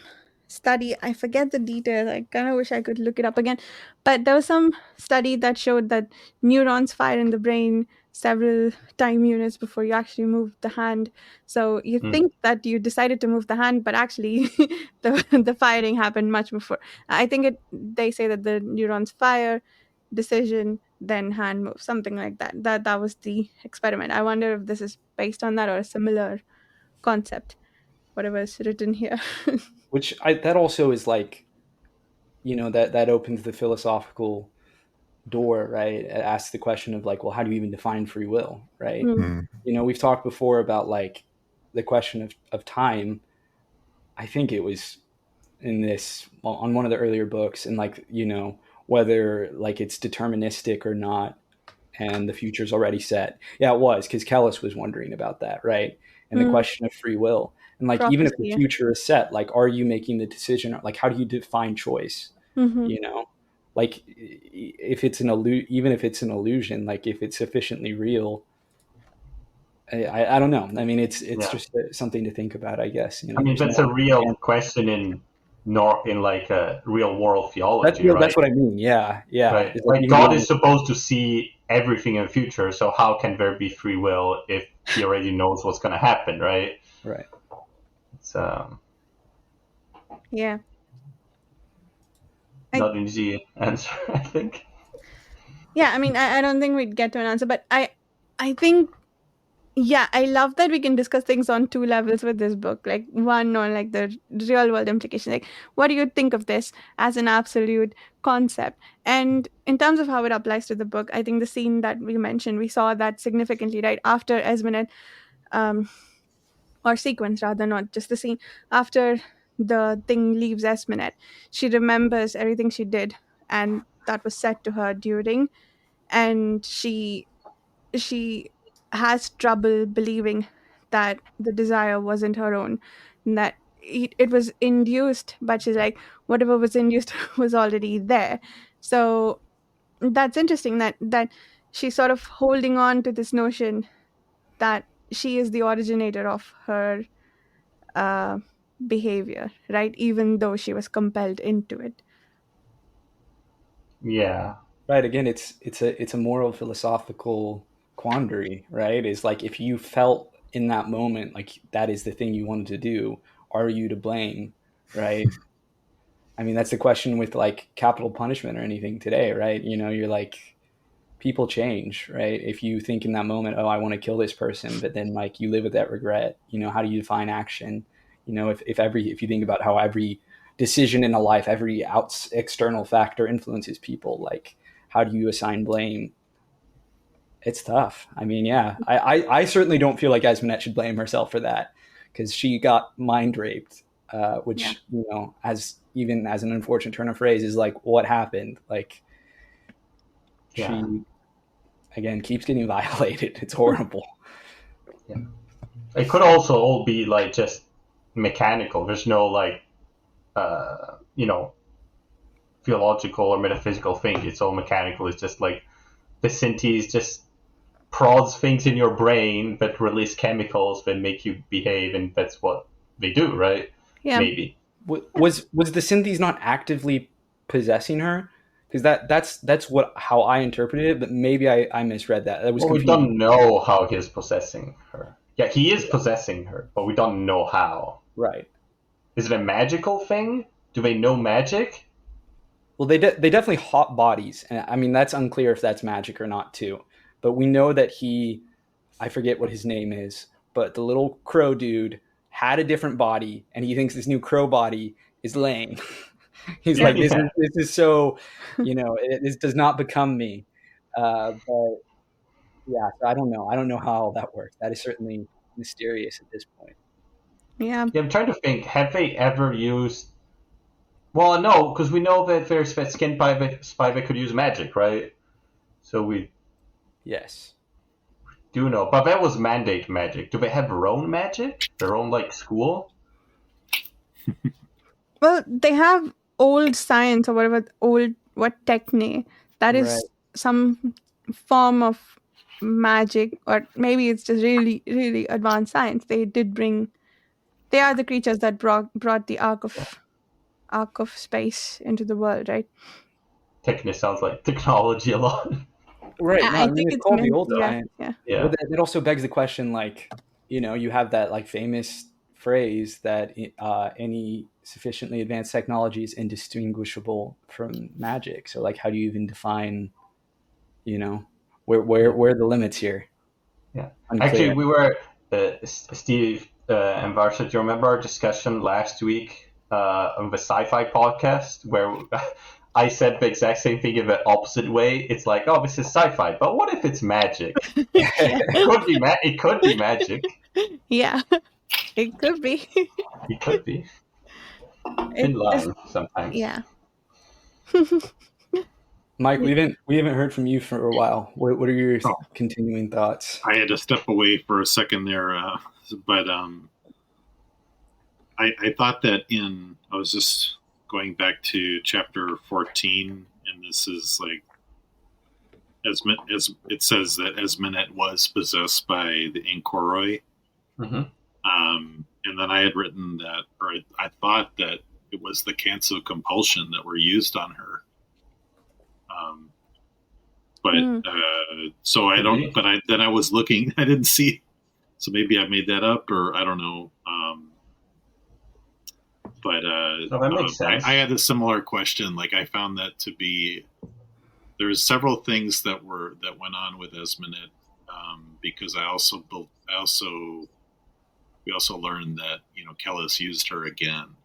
A: study, I forget the details, I kind of wish I could look it up again, but there was some study that showed that neurons fire in the brain several time units before you actually move the hand. So you think that you decided to move the hand, but actually the firing happened much before. I think they say that the neurons fire, decision, then hand move, something like that. That was the experiment. I wonder if this is based on that or a similar concept, whatever is written here.
D: Which that also is like, that opens the philosophical door, right? It asks the question of like, well, how do you even define free will, right?
A: Mm.
B: Mm.
D: We've talked before about like the question of time. I think it was in this on one of the earlier books, and like, whether like it's deterministic or not, and the future's already set. Yeah, it was, because Kellhus was wondering about that, right? And the
A: Mm.
D: question of free will. And like, even if the
A: Prophecy.
D: future is set, like, are you making the decision? Like, how do you define choice?
A: Mm-hmm.
D: Like, if it's even if it's an illusion, like if it's sufficiently real, I don't know. I mean, it's
C: Yeah.
D: just something to think about, I guess.
C: I mean,
D: There's
C: that's
D: no
C: a real
D: answer.
C: question in like a real world theology,
D: That's,
C: right?
D: that's what I mean. Yeah, yeah.
C: Right.
D: It's like
C: Like
D: even
C: God
D: beyond.
C: is supposed to see everything in the future, so how can there be free will if he already knows what's going to happen, right?
D: Right.
C: It's
A: Yeah.
C: not an easy answer, I think.
A: Yeah, I mean, I don't think we'd get to an answer, but I think, yeah, I love that we can discuss things on two levels with this book. Like, one on like the real world implication, like what do you think of this as an absolute concept, and in terms of how it applies to the book. I think the scene that we mentioned, we saw that significantly right after Esmenet, um or sequence rather, not just the scene, after the thing leaves Esmenet, she remembers everything she did and that was said to her during, and she has trouble believing that the desire wasn't her own, and that it was induced, but she's like, whatever was induced was already there. So that's interesting that she's sort of holding on to this notion that she is the originator of her uh, behavior, right? Even though she was compelled into it.
C: Yeah.
D: Right. Again, it's a moral philosophical quandary, right? It's like, if you felt in that moment like that is the thing you wanted to do, are you to blame, right? I mean, that's the question with like capital punishment or anything today, right? You're like, people change, right? If you think in that moment, oh, I want to kill this person, but then like you live with that regret, how do you define action? If you think about how every decision in a life, every external factor influences people, like how do you assign blame? It's tough. I mean, yeah, I certainly don't feel like Esmenet should blame herself for that, because she got mind raped,
A: Yeah.
D: which, as even as an unfortunate turn of phrase, is like what happened. Like,
C: Yeah.
D: she again keeps getting violated. It's horrible.
C: Yeah. It could also all be like just mechanical. There's no like theological or metaphysical thing. It's all mechanical. It's just like the synthese just prods things in your brain that release chemicals that make you behave, and that's what they do, right?
A: Yeah.
C: Maybe.
D: Was the Synthes not actively possessing her? because that's how I interpreted it, but maybe I misread that. That was
C: Well, we
D: confusing.
C: don't know how he's possessing her. Yeah, he is possessing her, but we don't know how.
D: Right.
C: Is it a magical thing? Do they know magic?
D: Well, they definitely hot bodies, and I mean that's unclear if that's magic or not too. But we know that I forget what his name is, but the little crow dude had a different body, and he thinks this new crow body is lame. He's like, this is so, this does not become me. But yeah, so I don't know how that works. That is certainly mysterious at this point.
A: Yeah.
C: Yeah, I'm trying to think. Have they ever used? Well, no, because we know that there's that skin spy that could use magic, right? So we
D: Yes.
C: do know, but that was mandate magic. Do they have their own magic? Their own school?
A: Well, they have old science or whatever, what techne, that is
D: Right.
A: some form of magic, or maybe it's just really, really advanced science. They are the creatures that brought the arc of space into the world, right?
C: Technically sounds like technology a lot.
D: Right. No,
A: I
D: I mean
A: think
D: it's
A: it's
D: called the
A: meant,
D: old
A: yeah,
D: science.
A: yeah.
C: Yeah.
D: Well, it also begs the question, you have that famous phrase that any sufficiently advanced technology is indistinguishable from magic. So how do you even define, where are the limits here?
C: Yeah.
D: Unclear.
C: Actually, we were Steve and Varsha. Do you remember our discussion last week on the sci-fi podcast where I said the exact same thing in the opposite way? It's like, oh, this is sci-fi, but what if it's magic? It could be magic.
A: Yeah, it could be.
C: It could be. In line sometimes.
A: Yeah.
D: Mike, we haven't heard from you for a while. What are your continuing thoughts?
E: I had to step away for a second there, but I thought that I was just going back to chapter 14, and this is as it says that Esmenet was possessed by the Inkoroi.
C: Mm-hmm.
E: And then I had written that, or I thought that it was the cancel compulsion that were used on her. So I don't. But then I was looking. I didn't see. So maybe I made that up, or I don't know.
C: That makes sense.
E: I had a similar question. I found that to be there's several things that went on with Esmenet, because we also learned that Kellhus used her again,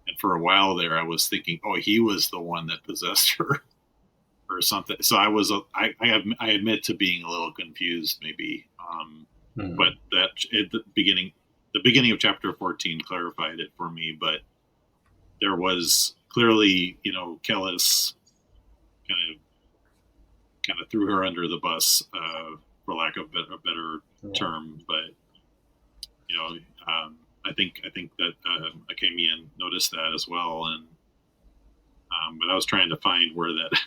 E: and for a while there I was thinking, oh, he was the one that possessed her or something. So I admit to being a little confused maybe, but that at the beginning of chapter 14 clarified it for me. But there was clearly Kellhus kind of threw her under the bus, for lack of a better term. But I think that Akemian noticed that as well, and but I was trying to find where that.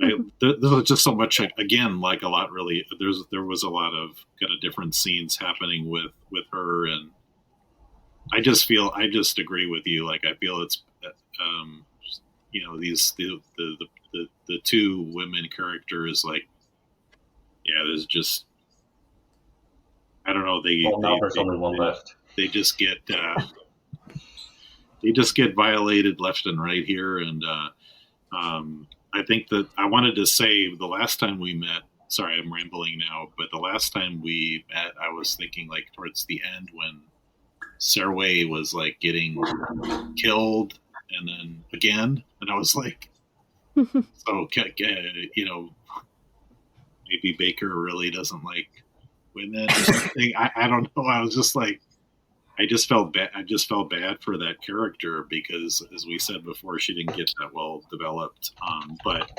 E: There was just so much, again, a lot really. There was a lot of kind of different scenes happening with her, and I just agree with you. I feel it's these the two women characters, there's just, I don't know.
C: There's only one left.
E: They just get violated left and right here, and I think that I wanted to say the last time we met. Sorry, I'm rambling now, but the last time we met, I was thinking towards the end when Serway was getting killed, and then again, and I was like, so maybe Bakker really doesn't like women or something. I don't know. I was just I just felt bad. I just felt bad for that character because, as we said before, she didn't get that well developed. But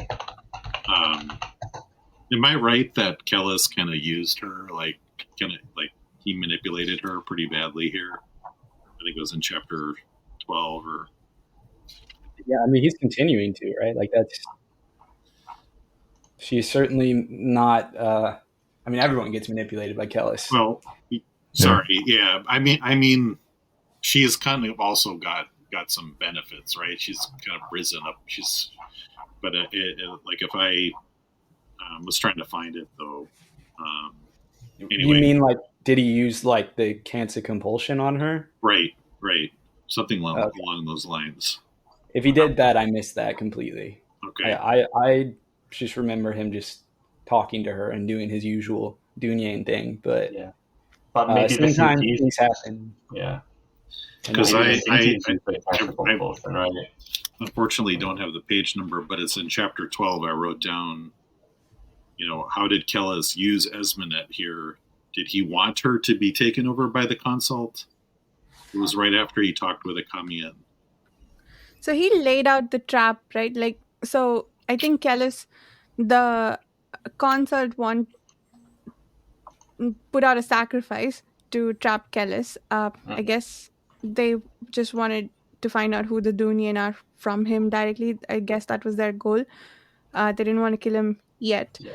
E: am I right that Kellhus kind of used her, he manipulated her pretty badly here? I think it was in chapter 12 or.
D: Yeah, I mean, he's continuing to, right? She's certainly not. I mean, everyone gets manipulated by Kellhus.
E: Well, sorry, yeah. I mean, she's kind of also got some benefits, right? She's kind of risen up. but like if I was trying to find it though. Anyway.
D: You mean like did he use like the cancer compulsion on her?
E: Right, something along those lines.
D: If he did that, I missed that completely.
E: Okay.
D: I just remember him just talking to her and doing his usual Dunyan thing, but
C: yeah, but maybe
D: sometimes things happen.
C: Yeah,
E: because I
C: right?
E: Unfortunately don't have the page number, but it's in chapter 12. I wrote down, how did Kellhus use Esmenet here? Did he want her to be taken over by the consult? It was right after he talked with Akamian.
A: So he laid out the trap, right? Like, so I think Kellhus, the consult put out a sacrifice to trap Kellhus. I guess they just wanted to find out who the Dunyan are from him directly. I guess that was their goal. They didn't want to kill him yet.
C: Yeah.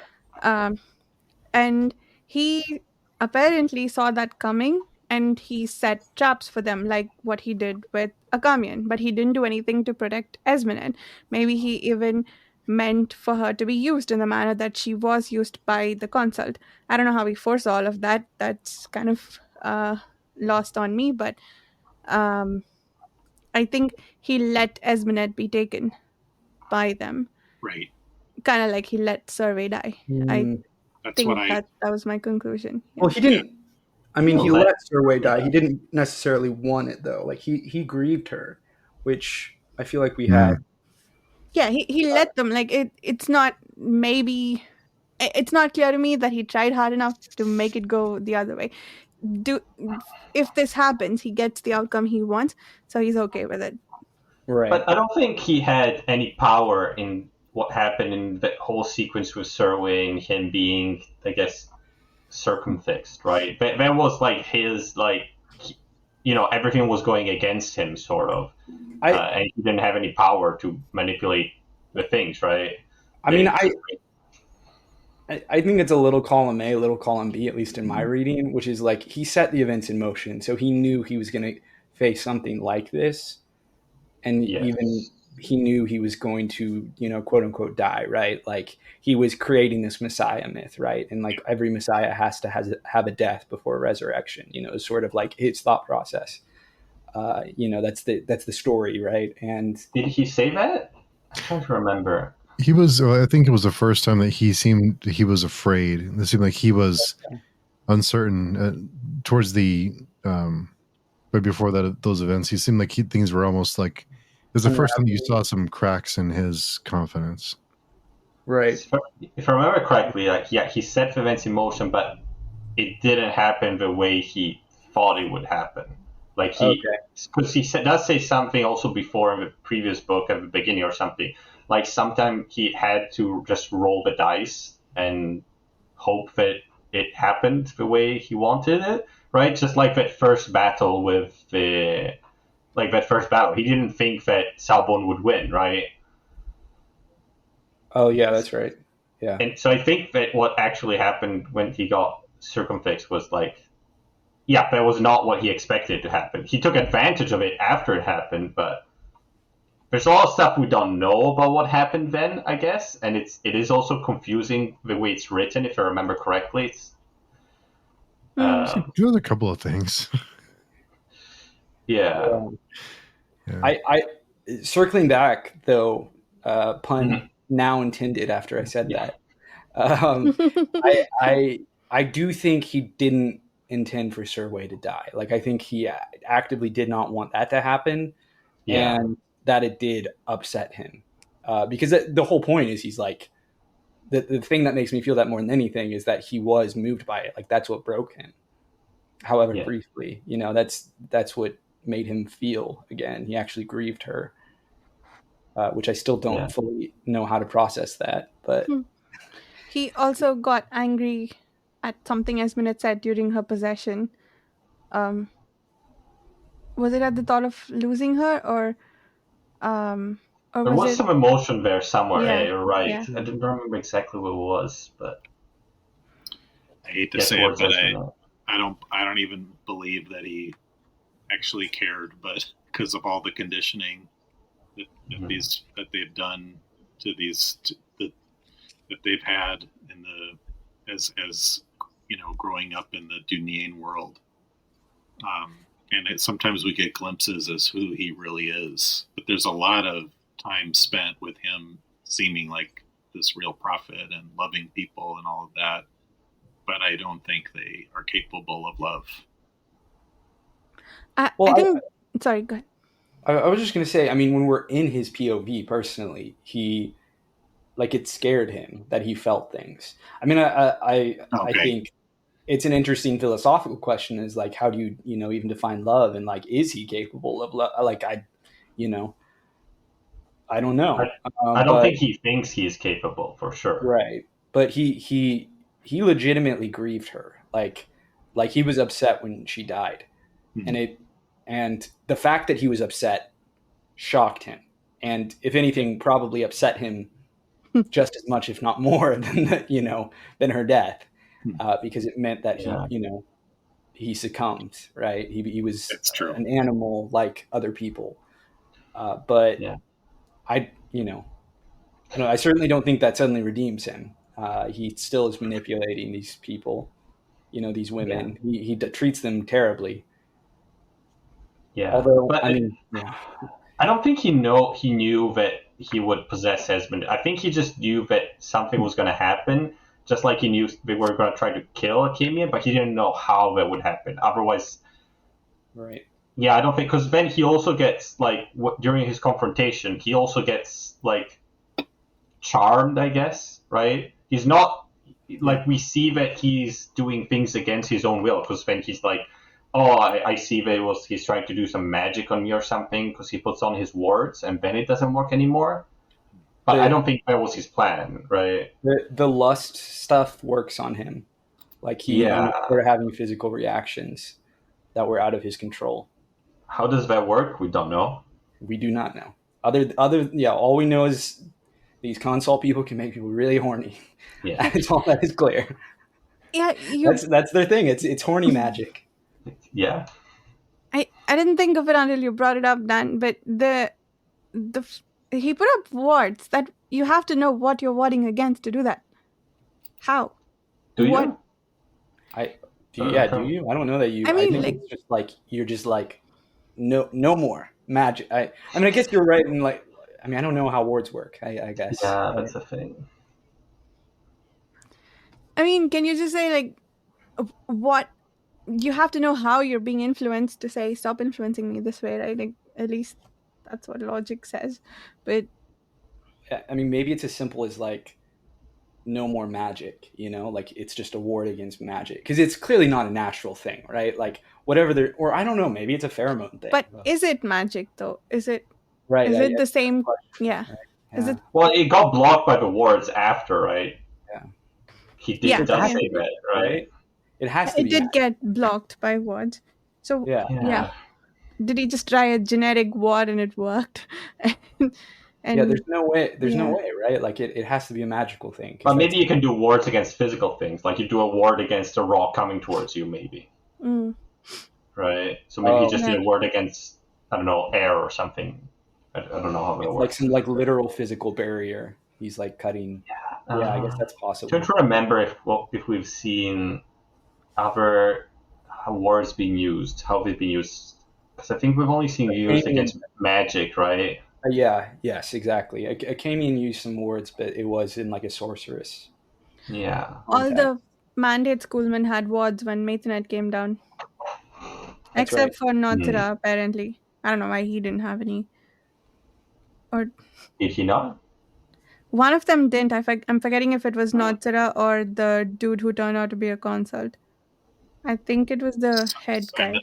A: And he apparently saw that coming and he set traps for them, like what he did with Akamian. But he didn't do anything to protect Esmenet. Maybe he even meant for her to be used in the manner that she was used by the consult. I don't know how he foresaw all of that. That's kind of lost on me, but I think he let Esmenet be taken by them.
E: Right.
A: Kind of like he let Survey die. I think that was my conclusion.
D: Yeah. Well, he didn't. I mean, he let Survey die. He didn't necessarily want it though. Like he grieved her, which I feel like we had.
A: Yeah, he let them. Like it's not maybe. It's not clear to me that he tried hard enough to make it go the other way. If this happens, he gets the outcome he wants, so he's okay with it.
D: Right.
C: But I don't think he had any power in what happened in the whole sequence with Surveying, him being, I guess, circumfixed, right? But that was like his, like, everything was going against him, sort of. And he didn't have any power to manipulate the things, right?
D: I mean, I think it's a little column A, a little column B, at least in my reading, which is like he set the events in motion. So he knew he was going to face something like this. And even he knew he was going to, quote unquote, die, right? Like he was creating this Messiah myth, right? And like every Messiah has to have a death before resurrection, it's sort of like his thought process. That's the story, right? And
C: did he say that? I can't remember.
B: He was. I think it was the first time that he was afraid. It seemed like he was uncertain towards the. But before those events, he seemed like things were almost like it was the first time you saw some cracks in his confidence.
D: Right.
C: If I remember correctly, he set the events in motion, but it didn't happen the way he thought it would happen. Like because he does say something also before in the previous book at the beginning or something. Like sometimes he had to just roll the dice and hope that it happened the way he wanted it, right? Just like that first battle he didn't think that Salbon would win, right?
D: Oh yeah, that's right. Yeah.
C: And so I think that what actually happened when he got circumfixed was that was not what he expected to happen. He took advantage of it after it happened, but there's a lot of stuff we don't know about what happened then, I guess, and it is also confusing the way it's written, if I remember correctly.
B: There's a couple of things.
C: Yeah.
D: I circling back though, pun now intended after I said that. I do think he didn't intend for Survey to die. Like I think he actively did not want that to happen, and that it did upset him, because the whole point is he's like the thing that makes me feel that more than anything is that he was moved by it. Like that's what broke him, however briefly. That's what made him feel again. He actually grieved her, which I still don't fully know how to process that. But
A: he also got angry at something Esmenet said during her possession. Was it at the thought of losing her, or
C: there was some emotion there somewhere? You're right.
A: Yeah.
C: I didn't remember exactly what it was, but
E: I hate to say it, but I don't even believe that he actually cared, but because of all the conditioning that they've done to these that they've had in the as growing up in the Dunian world. And sometimes we get glimpses as who he really is, but there's a lot of time spent with him seeming like this real prophet and loving people and all of that. But I don't think they are capable of love.
A: I think. Sorry, go ahead.
D: I was just going to say, I mean, when we're in his POV personally, it scared him that he felt things. I mean, I think it's an interesting philosophical question is like, how do you, even define love, and like, is he capable of love? Like, I don't know.
C: I don't think he thinks he's capable, for sure.
D: Right. But he legitimately grieved her. Like he was upset when she died. Mm-hmm. And the fact that he was upset shocked him. And if anything, probably upset him just as much, if not more, than her death, because it meant that he succumbed. Right? He was an animal like other people. But I certainly don't think that suddenly redeems him. He still is manipulating these people, these women. Yeah. He treats them terribly.
C: Yeah.
D: Although,
C: but I don't think he knew that he would possess Esmond. I think he just knew that something was going to happen, just like he knew they were going to try to kill Akemian, but he didn't know how that would happen. Otherwise,
D: right.
C: Yeah, I don't think, because then he also gets, like, during his confrontation, he also gets, like, charmed, I guess, right? He's not, like, we see that he's doing things against his own will, because then he's like, oh, I see that he's trying to do some magic on me or something, because he puts on his wards, and then it doesn't work anymore. But I don't think that was his plan, right?
D: The lust stuff works on him. Like, he started having physical reactions that were out of his control.
C: How does that work? We don't know. We
D: do not know. All we know is these console people can make people really horny. Yeah. That's all that is clear.
A: Yeah,
D: that's their thing. It's horny magic.
C: Yeah.
A: I didn't think of it until you brought it up, Dan, but he put up wards that you have to know what you're warding against to do that. How?
C: Do you?
D: Do you? I don't know that you. I think it's just like you're just like no more magic. I mean, I guess you're right. And like, I mean, I don't know how wards work. I guess.
C: Yeah, that's the thing.
A: I mean, can you just say like what? You have to know how you're being influenced to say stop influencing me this way, right? Like, at least that's what logic says. But
D: I mean, maybe it's as simple as like no more magic, like it's just a ward against magic, because it's clearly not a natural thing, right? Like whatever or I don't know, maybe it's a pheromone thing.
A: But is it magic though? Is it
D: right?
A: Is it the same? Yeah. Right?
D: Yeah.
A: Is it?
C: Well, it got blocked by the wards after, right?
D: Yeah.
C: He did say that, right?
D: It has to.
A: It did get blocked by wards. So yeah. Did he just try a generic ward and it worked?
D: And there's no way. No way, right? Like it has to be a magical thing.
C: But maybe you can do wards against physical things, like you do a ward against a rock coming towards you, maybe. Right. So maybe you just did a ward against, I don't know, air or something. I don't know how that works.
D: Like some like literal physical barrier. He's like cutting. Yeah, I guess that's possible.
C: I'm trying to remember if we've seen other wards being used, how they've been used. Because I think we've only seen used against magic, right?
D: Yes, exactly. Akemian used some wards, but it was in like a sorceress.
C: Yeah.
A: All the Mandate schoolmen had wards when Maithanet came down.
D: That's
A: except for Nothra, apparently. I don't know why he didn't have any. Or
C: did he not?
A: One of them didn't. I'm forgetting if it was Nothra or the dude who turned out to be a consult. I think it was the head guy.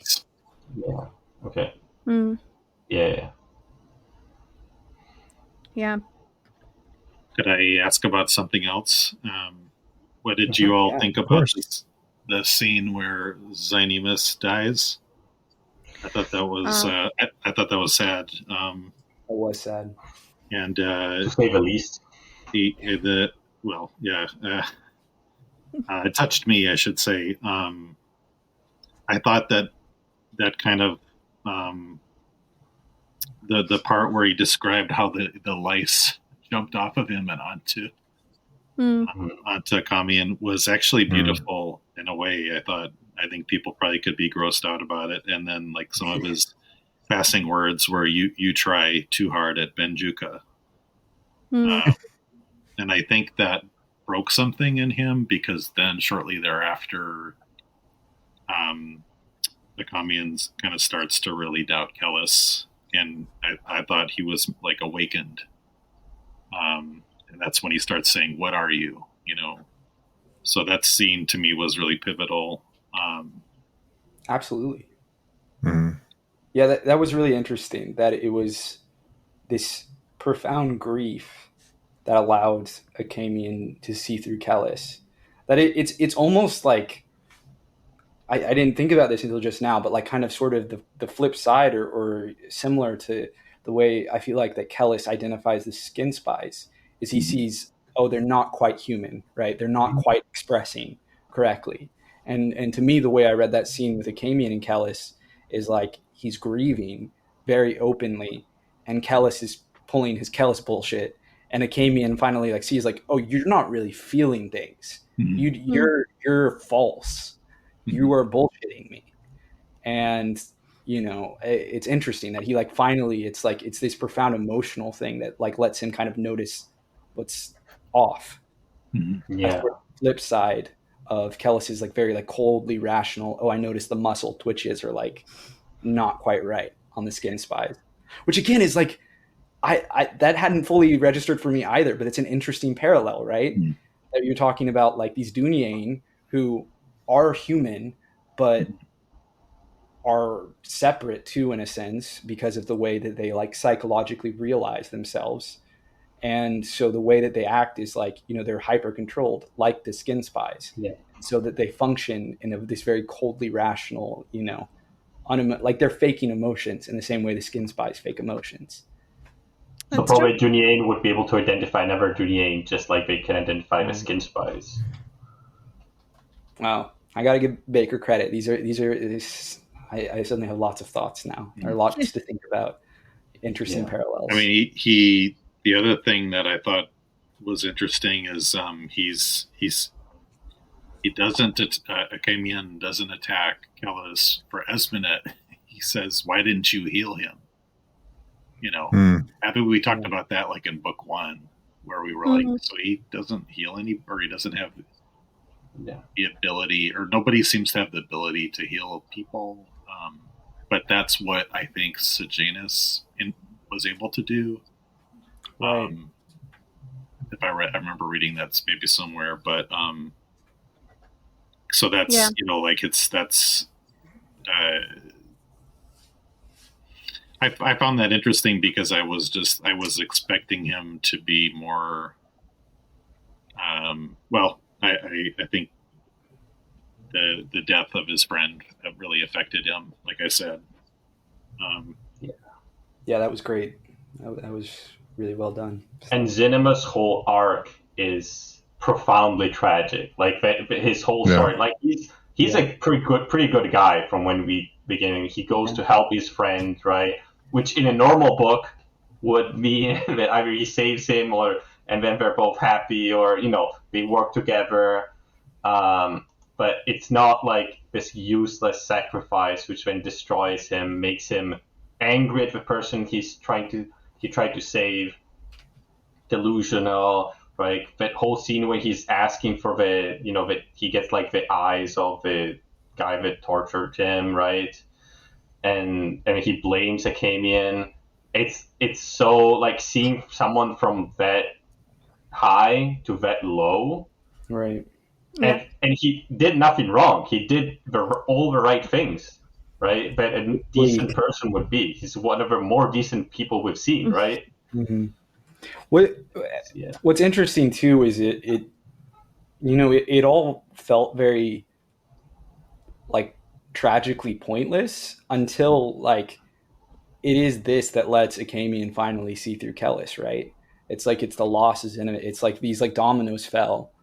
C: Yeah. Okay.
A: Yeah. Yeah.
E: Could I ask about something else? What did you all think about the scene where Zynemus dies? I thought that was I thought that was sad. It
D: was sad,
E: and
C: to say the least.
E: It touched me, I should say. I thought that kind of the part where he described how the lice jumped off of him and onto
A: Mm.
E: Kamian was actually
B: Mm.
E: beautiful in a way. I think people probably could be grossed out about it, and then like some of his passing words where you try too hard at Benjuka.
A: Mm.
E: And I think that broke something in him, because then shortly thereafter, the Kamians kind of starts to really doubt Kellhus, and I thought he was like awakened. And that's when he starts saying, "What are you?" You know. So that scene to me was really pivotal.
D: Absolutely.
B: Mm.
D: Yeah, that was really interesting, that it was this profound grief that allowed Akamian to see through Kellhus. That it's almost like, I didn't think about this until just now, but like kind of sort of the flip side, or similar to the way I feel like that Kellhus identifies the skin spies, is he sees, oh, they're not quite human, right? They're not quite expressing correctly. And to me, the way I read that scene with Akamian and Kellhus is like he's grieving very openly, and Kellhus is pulling his Kellhus bullshit, and Akamian finally like sees like, oh, you're not really feeling things.
E: Mhm.
D: You're false. You are bullshitting me. And it's interesting that he like finally, it's like it's this profound emotional thing that like lets him kind of notice what's off.
E: Mhm.
C: Yeah.
D: That's where the flip side of Kellhus is like very like coldly rational. Oh, I noticed the muscle twitches are like not quite right on the skin spies, which again is like I that hadn't fully registered for me either, but it's an interesting parallel, right?
E: Mhm.
D: That you're talking about like these Dunyain who are human but are separate too, in a sense, because of the way that they like psychologically realize themselves. And so the way that they act is like, they're hyper controlled, like the skin spies.
C: Yeah.
D: So that they function in this very coldly rational, like they're faking emotions in the same way the skin spies fake emotions.
C: So
A: That's
C: probably
A: true.
C: Dunyain would be able to identify another Dunyain just like they can identify the skin spies.
D: Wow, I got to give Bakker credit. I suddenly have lots of thoughts now. There are lots to think about. Interesting
C: Yeah.
D: parallels.
E: I mean, he the other thing that I thought was interesting is he doesn't Akamian doesn't attack Kellhus for Esminet. He says, "Why didn't you heal him?"
B: Mm.
E: I think we talked about that like in book 1, where we were like, so he doesn't heal any, or he doesn't have the ability, or nobody seems to have the ability to heal people. But that's what I think Sejanus was able to do.
D: Right.
E: If I remember reading that maybe somewhere, but so that's like that's. I found that interesting because I was expecting him to be more. I think the death of his friend really affected him. Like I said.
D: Yeah, that was great. That was really well done.
C: And Zinema's whole arc is profoundly tragic. Like his whole story. Like he's a pretty good guy from when we beginning. He goes to help his friend, right? Which in a normal book would mean that either he saves him and then they're both happy, or they work together. But it's not like this useless sacrifice which then destroys him, makes him angry at the person he tried to save, delusional, right? That whole scene where he's asking for that he gets like the eyes of the guy that tortured him, right? And he blames Akamian. It's so like seeing someone from that high to that low,
D: right?
C: And he did nothing wrong. He did all the right things, right? That a decent person would be. He's one of the more decent people we've seen, right?
D: Mm-hmm. What's interesting too is it all felt very like tragically pointless until like it is this that lets Akamian finally see through Kellhus, right? It's like it's the losses in it. It's like these like dominoes fell,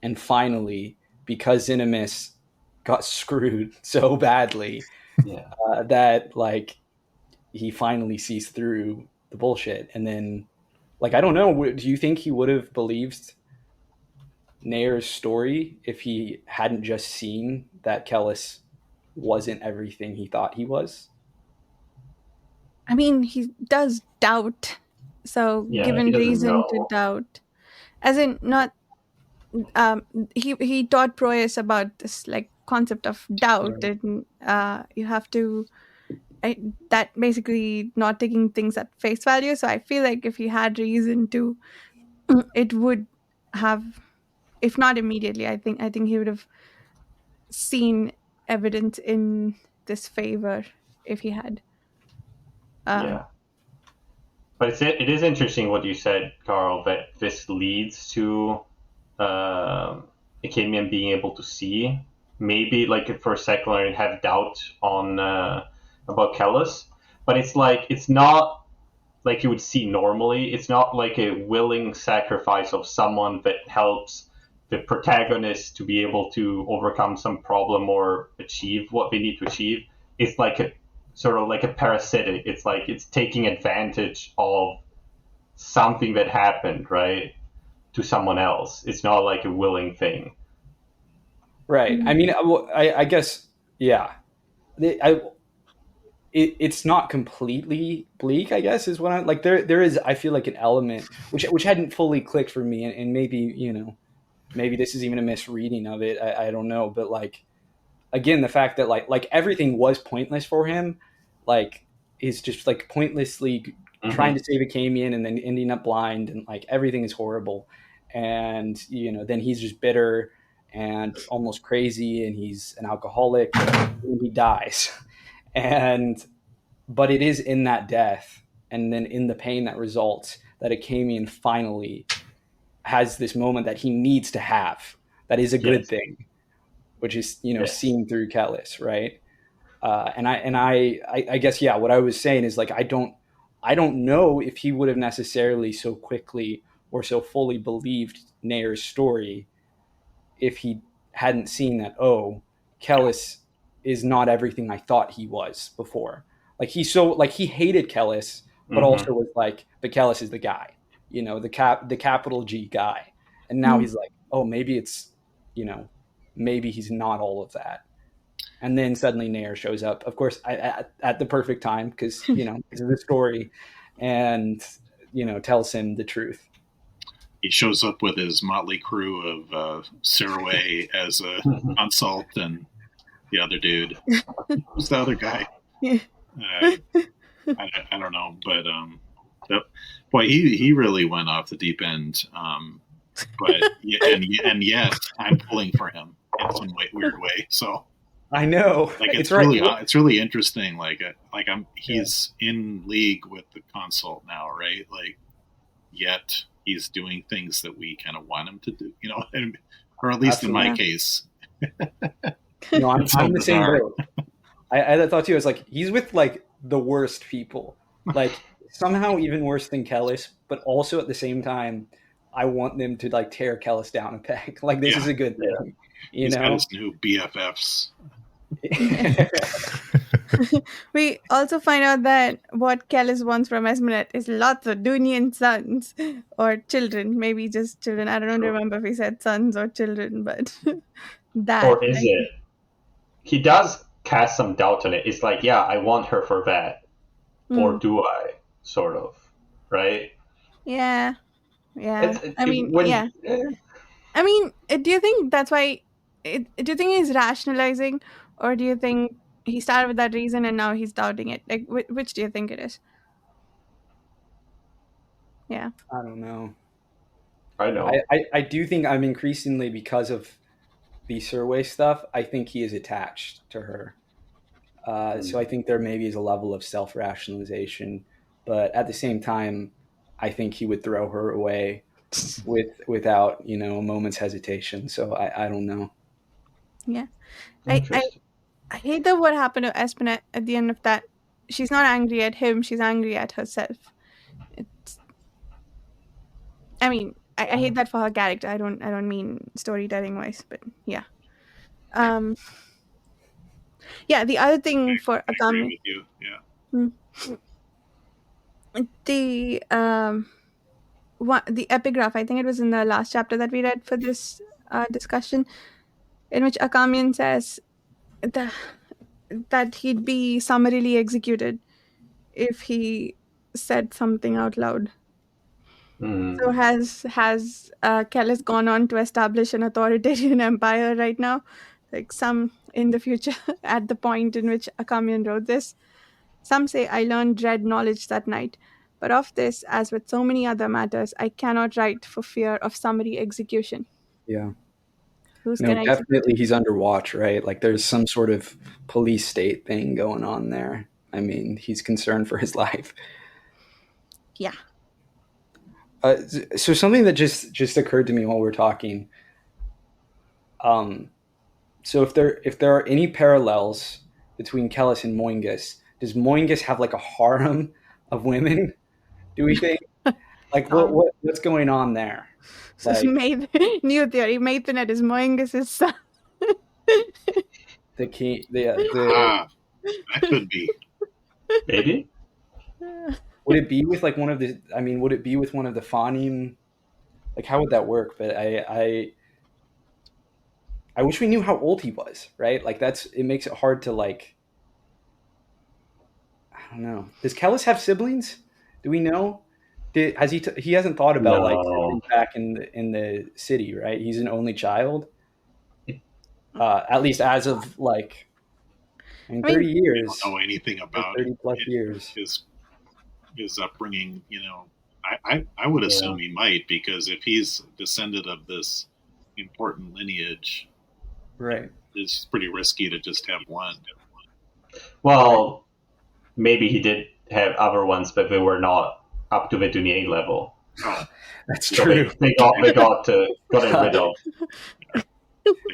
D: and finally, because Zinimus got screwed so badly, that like he finally sees through the bullshit, and then Like, I don't know. Do you think he would have believed Nayer's story if he hadn't just seen that Kellhus wasn't everything he thought he was?
A: I mean, he does doubt. So,
C: Yeah, he
A: given
C: doesn't
A: reason to
C: know.
A: doubt, as in not, um, he taught Proyas about this like concept of doubt,
D: Right.
A: and you have to I, that basically not taking things at face value. So I feel like if he had reason to, it would have, if not immediately, I think he would have seen evidence in this favor if he had. Um,
C: Yeah. But it is interesting what you said, Carl, that this leads to Akamian being able to see. Maybe like for a second and have doubt on about Kellhus, but it's like it's not like you would see normally. It's not like a willing sacrifice of someone that helps the protagonist to be able to overcome some problem or achieve what they need to achieve. It's like a sort of like a parasitic. It's like it's taking advantage of something that happened, right, to someone else. It's not like a willing thing.
D: Right. I
A: mm,
D: mean, I guess, yeah. I, it's not completely bleak, I guess, is what I like. There is, I feel like, an element which hadn't fully clicked for me, and maybe maybe this is even a misreading of it. I don't know, but like, again, the fact that like everything was pointless for him, like, is just like pointlessly trying
C: Mm-hmm.
D: to save a Camion and then ending up blind, and like everything is horrible, and then he's just bitter and almost crazy, and he's an alcoholic, and he dies. And but it is in that death and then in the pain that results that Akamian finally has this moment that he needs to have. That is a good
C: Yes.
D: thing, which is
C: Yes.
D: seen through Kellhus, right? And I guess, yeah, what I was saying is like I don't know if he would have necessarily so quickly or so fully believed Nayer's story if he hadn't seen that, oh, Kellhus is not everything I thought he was before. Like he hated Kellhus, but
C: Mm-hmm.
D: also was like, but Kellhus is the guy, the capital G guy. And now
A: mm.
D: he's like, oh, maybe it's, maybe he's not all of that. And then suddenly Nair shows up, of course, at the perfect time because this is the story, and tells him the truth.
E: He shows up with his motley crew of Saraway as a consult, and the other dude. Who's the other guy?
A: Yeah.
E: Uh, I don't know, but boy, he really went off the deep end. But and yet I'm pulling for him in some weird way. So
D: I know.
E: like
D: It's right.
E: it's really interesting. Like
D: Yeah,
E: he's in league with the consult now, right? Like yet he's doing things that we kind of want him to do, or at least in my
D: absolutely.
A: Yeah.
E: case.
D: No, I'm,
E: It's so
D: I'm the same
E: bizarre.
D: boat. I thought too. I was like, he's with like the worst people, like somehow even worse than Kellhus, but also at the same time, I want them to like tear Kellhus down a peg. Like this is
E: Yeah,
D: a good
C: Yeah.
D: thing, you
E: he's got
D: know.
E: his new BFFs.
A: Yeah. We also find out that what Kellhus wants from Esmeralda is lots of Dunian sons or children, maybe just children. I don't
C: True.
A: remember if he said sons or children, but that
C: Or is
A: like,
C: it? He does cast some doubt on it. It's like, yeah, I want her for that, or
A: mm,
C: do I? Sort of, right?
A: yeah, yeah.
C: It's it,
A: I
C: it,
A: mean,
C: when
A: yeah. I mean, do you think that's why? Do you think he's rationalizing, or do you think he started with that reason and now he's doubting it? Like, which do you think it is? Yeah.
D: I don't know.
C: I
D: I,
C: know.
D: I I do think I'm increasingly, because of the Surway stuff. I think he is attached to her. So I think there maybe is a level of self rationalization, but at the same time, I think he would throw her away without a moment's hesitation. So I don't know.
A: Yeah. I, I,
C: Interesting.
A: I hate that what happened to Espinette at the end of that. She's not angry at him, she's angry at herself. It's, I mean, I hate that for her character. I don't mean storytelling wise, but yeah. Um yeah, the other thing for
E: I agree
A: Akami,
E: with you. Yeah.
A: the the epigraph. I think it was in the last chapter that we read for this discussion, in which Akamian says that he'd be summarily executed if he said something out loud. So has Kellhus gone on to establish an authoritarian empire right now? Like some in the future, at the point in which Akamian wrote this. Some say I learned dread knowledge that night, but of this, as with so many other matters, I cannot write for fear of summary execution.
D: Yeah.
A: Who's
D: No,
A: gonna execute?
D: definitely he's under watch, right? Like there's some sort of police state thing going on there. I mean, he's concerned for his life.
A: Yeah.
D: So something that just occurred to me while we're talking. So if there are any parallels between Kellhus and Moingus, does Moingus have like a harem of women? Do we think? Like what's going on there?
A: So
D: Like
A: new theory, Maithanet is Moingus's son.
D: the king,
E: That could be.
C: Maybe.
D: would it be with like one of the? I mean, would it be with one of the Fanim? Like, how would that work? But I wish we knew how old he was, right? Like it makes it hard to like. I don't know. Does Kellhus have siblings? Do we know? Has he? He hasn't thought about like
C: No.
D: back in the city, right? He's an only child. At least as of like in 30
E: We
D: years,
E: don't know anything about
D: 30 plus years.
E: his upbringing. You know, I would assume he might, because if he's descended of this important lineage,
D: Right.
E: it's pretty risky to just have one.
C: Well, maybe he did have other ones, but they were not up to the Dunier level.
E: Oh,
D: That's
C: So
D: true.
C: they got rid of.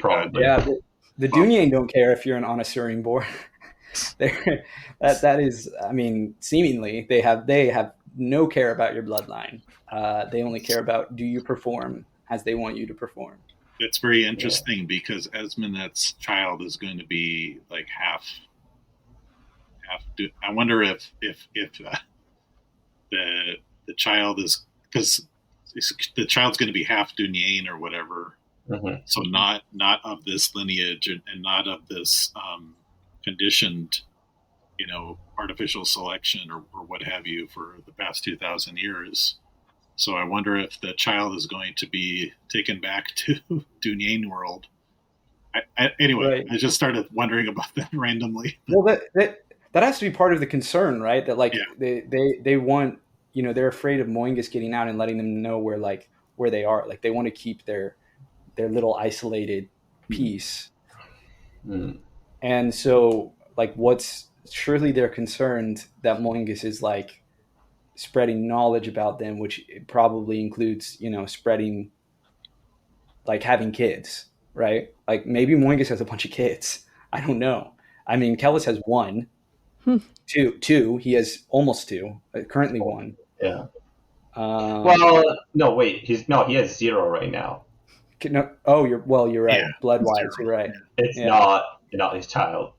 C: Probably.
D: Yeah, the Dunyan don't care if you're an Onasuring board. that is, I mean, seemingly they have no care about your bloodline. They only care about, do you perform as they want you to perform.
E: It's very interesting because Esminet's child is going to be like half. I wonder if the child is, because the child's going to be half Dunyan or whatever.
C: Mm-hmm.
E: So not of this lineage and not of this conditioned, artificial selection or what have you for the past 2,000 years. So I wonder if the child is going to be taken back to Dunyan world. Anyway, right. I just started wondering about that randomly.
D: Well, that has to be part of the concern, right? That like they want, they're afraid of Moingus getting out and letting them know where they are. Like they want to keep their little isolated piece.
C: Mm.
D: And so like surely they're concerned that Moingus is like spreading knowledge about them, which probably includes, spreading, like having kids, right? Like maybe Moingus has a bunch of kids. I don't know. I mean, Kellhus has one, two. He has almost two, currently one.
C: Yeah. Well, no, wait. He has 0 right now.
D: No, you're right.
E: Yeah,
D: Blood-wise, you're right.
C: It's not his child.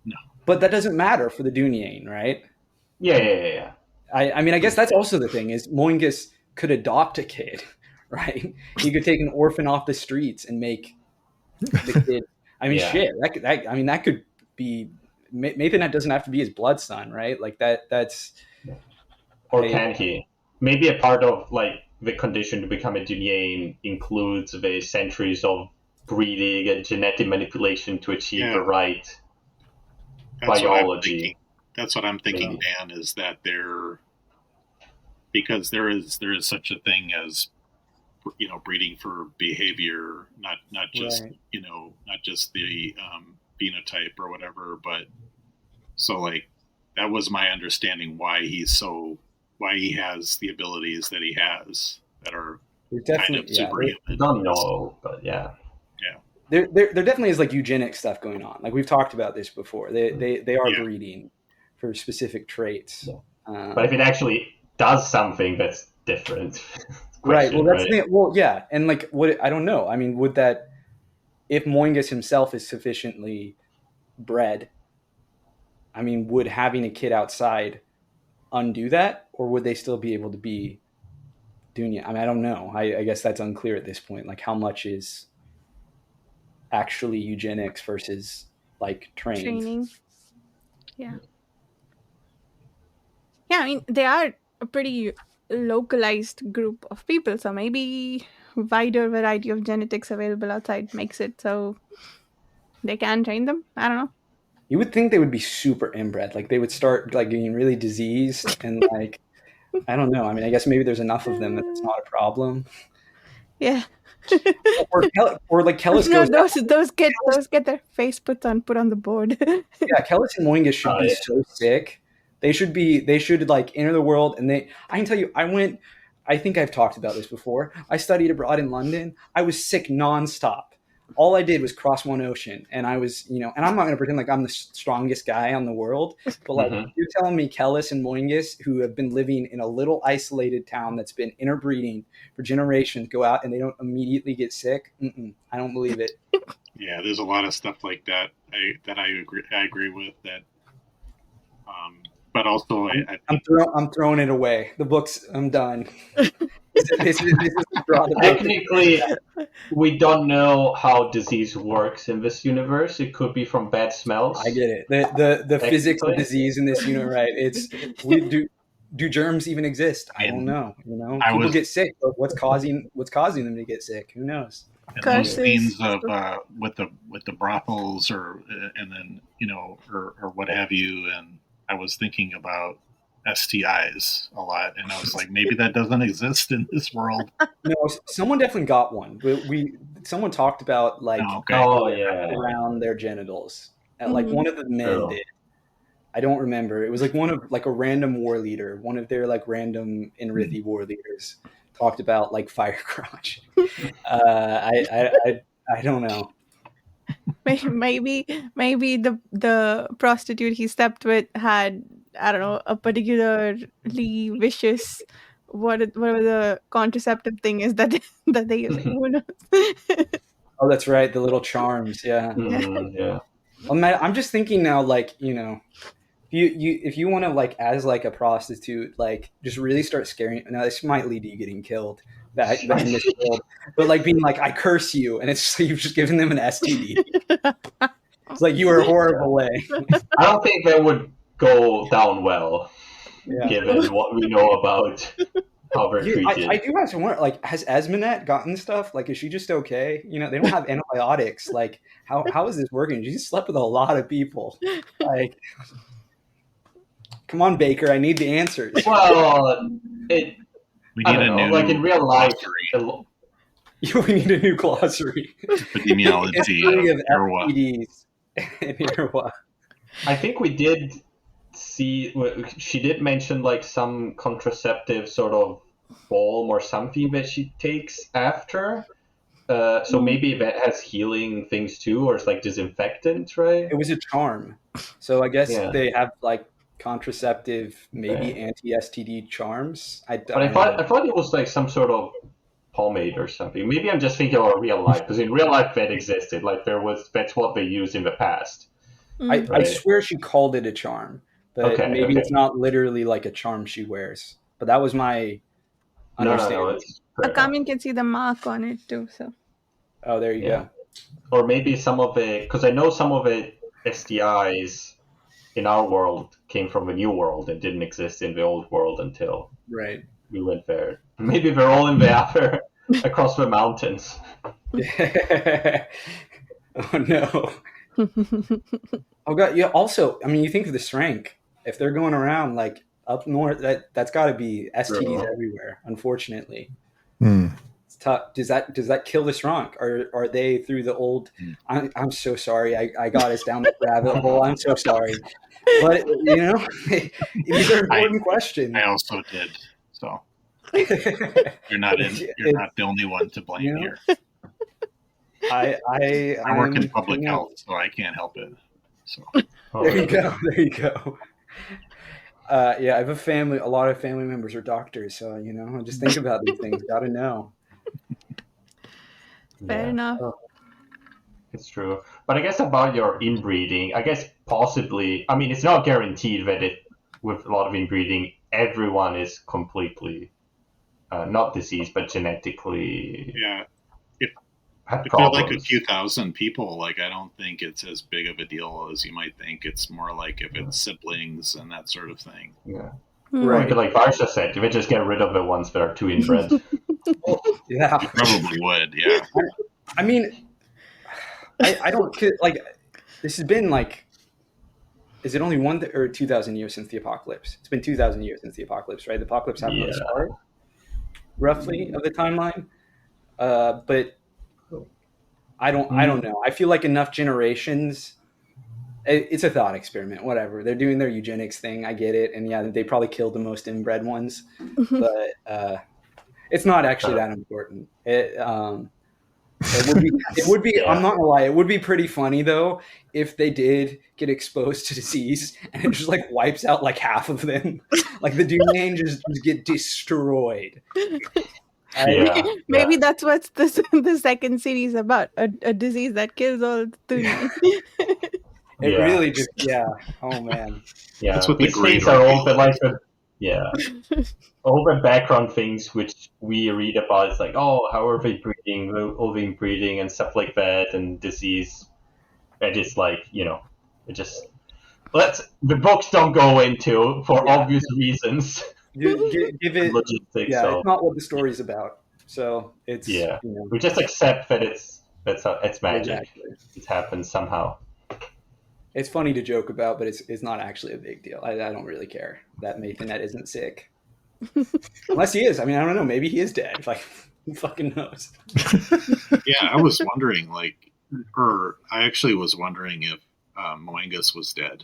E: No.
D: But that doesn't matter for the Dunyan, right?
C: Yeah.
D: I mean, I guess that's also the thing is Moingus could adopt a kid, right? He could take an orphan off the streets and make the kid. I mean, shit. That could be. Maithanet doesn't have to be his blood son, right? Like that. That's.
C: Or can he? Maybe a part of like the condition to become a Dunyan includes the centuries of breeding and genetic manipulation to achieve the right biology.
E: That's what I'm thinking, Dan, is that because there is such a thing as breeding for behavior, not just
D: right.
E: Not just the phenotype or whatever, but so like that was my understanding why he has the abilities that he has that are kind of superhuman.
C: I don't know, but yeah.
D: There definitely is like eugenic stuff going on. Like we've talked about this before. They are breeding for specific traits.
C: Yeah. But if it actually does something that's different,
D: right? Well, that's the thing. Well, yeah, and like I don't know. I mean, would that if Moingus himself is sufficiently bred? I mean, would having a kid outside undo that, or would they still be able to be Dunya. I mean, I don't know. I guess that's unclear at this point. Like, how much is actually eugenics versus like trained?
A: Training. Yeah. Yeah, I mean, they are a pretty localized group of people, so maybe wider variety of genetics available outside makes it so they can train them. I don't know.
D: You would think they would be super inbred. Like they would start like getting really diseased and like I don't know. I mean, I guess maybe there's enough of them that it's not a problem.
A: Yeah.
D: Or like Kellhus
A: No,
D: goes.
A: those get their face put on the board.
D: Yeah, Kellhus and Moingus should be so sick. They should like enter the world and I can tell you, I think I've talked about this before. I studied abroad in London. I was sick nonstop. All I did was cross one ocean and I was, and I'm not going to pretend like I'm the strongest guy on the world, but like you're telling me Kellhus and Moingus, who have been living in a little isolated town that's been interbreeding for generations, go out and they don't immediately get sick? I don't believe it.
E: Yeah, there's a lot of stuff like that I agree with that. But also,
D: I'm throwing it away. The books, I'm done.
C: Technically, we don't know how disease works in this universe. It could be from bad smells.
D: I get it. The physics of disease in this universe, right? It's do germs even exist? I don't know. People get sick, but what's causing them to get sick? Who knows?
E: And those scenes of with the brothels or what have you, and I was thinking about STIs a lot, and I was like, maybe that doesn't exist in this world.
D: No, someone definitely got one. Someone talked about like around their genitals, and like one of the men did. I don't remember. It was like one of like a random war leader, one of their like random Inrithi war leaders talked about like fire crotch. I don't know.
A: Maybe the prostitute he slept with had, I don't know, a particularly vicious whatever the contraceptive thing is that they use. Who knows?
D: Oh, that's right, the little charms. Yeah.
C: Yeah.
D: Well, Matt, I'm just thinking now, like if you want to like as like a prostitute, like just really start scaring. Now this might lead to you getting killed. That in this world, but like being like, I curse you, and it's like you've just given them an STD. It's like you are a horrible way.
C: I don't think that would go down well, given what we know about how they're treated.
D: I do have to wonder, like, has Esmenet gotten stuff? Like, is she just okay? They don't have antibiotics. Like, how is this working? She slept with a lot of people. Like, come on, Bakker, I need the answers.
C: Well,
E: we need a new,
C: like in real life.
D: We need a new glossary.
E: Epidemiology of
D: STDs in Irwa.
C: I think we did see. She did mention like some contraceptive sort of balm or something that she takes after. So maybe that has healing things too, or it's like disinfectant, right?
D: It was a charm. So I guess they have like contraceptive, maybe anti-STD charms.
C: I thought it was like some sort of pomade or something. Maybe I'm just thinking about real life, because in real life that existed. Like that's what they used in the past.
D: I swear she called it a charm, but maybe it's not literally like a charm she wears. But that was my understanding.
A: Akamin can see the mark on it too. So.
D: Oh, there you go.
C: Or maybe some of it, because I know some of it STIs in our world came from the new world and didn't exist in the old world until we went there. Maybe they're all in the other across the mountains.
D: Oh no. Oh god, yeah. Also, I mean, you think of the Shrank. If they're going around like up north, that's got to be STDs everywhere. Unfortunately, it's tough. Does that kill the Shrank? Or are they through the old? I'm so sorry. I got us down the rabbit hole. I'm so sorry. But these are important questions.
E: I also did. So you're not the only one to blame here. I work in public health, so I can't help it. So
D: there you go. I have a lot of family members are doctors, so I just think about these things. Got to know.
A: Fair enough.
C: It's true. But I guess about your inbreeding, I guess possibly, I mean, it's not guaranteed that with a lot of inbreeding, everyone is completely not diseased, but genetically
E: Yeah.
C: had
E: If they're like a
C: problems.
E: few thousand people, like I don't think it's as big of a deal as you might think. It's more like if it's siblings and that sort of thing.
C: Yeah.
D: Right.
C: But like Varsha said, you would just get rid of the ones that are too inbred.
D: Yeah.
E: You probably would, yeah.
D: I mean, I don't like. This has been like. Is it only 2,000 years since the apocalypse? It's been 2,000 years since the apocalypse, right? The apocalypse happened at the start, roughly, of the timeline. But I don't know. I feel like enough generations. It's a thought experiment. Whatever, they're doing their eugenics thing. I get it, and yeah, they probably killed the most inbred ones, but it's not actually that important. It would be. I'm not gonna lie. It would be pretty funny though if they did get exposed to disease and it just like wipes out like half of them. Like the Doom just get destroyed.
A: Maybe that's what's the second series about, a disease that kills all the Thuni.
D: It really just oh man.
C: Yeah,
E: that's what the
C: these
E: great
C: things are all the like all the background things which we read about. It's like, oh, how are they breeding, ovine breeding, and stuff like that, and disease. And it's like, it just the books don't go into for obvious reasons.
D: Give it
C: logistics.
D: Yeah, so. It's not what the story's about. So it's
C: we just accept that it's magic. Exactly. It happens somehow.
D: It's funny to joke about, but it's not actually a big deal. I don't really care that Mayfinet isn't sick. Unless he is. I mean, I don't know. Maybe he is dead. Like, who fucking knows?
E: Yeah, I was wondering, I actually was wondering if Moengus was dead.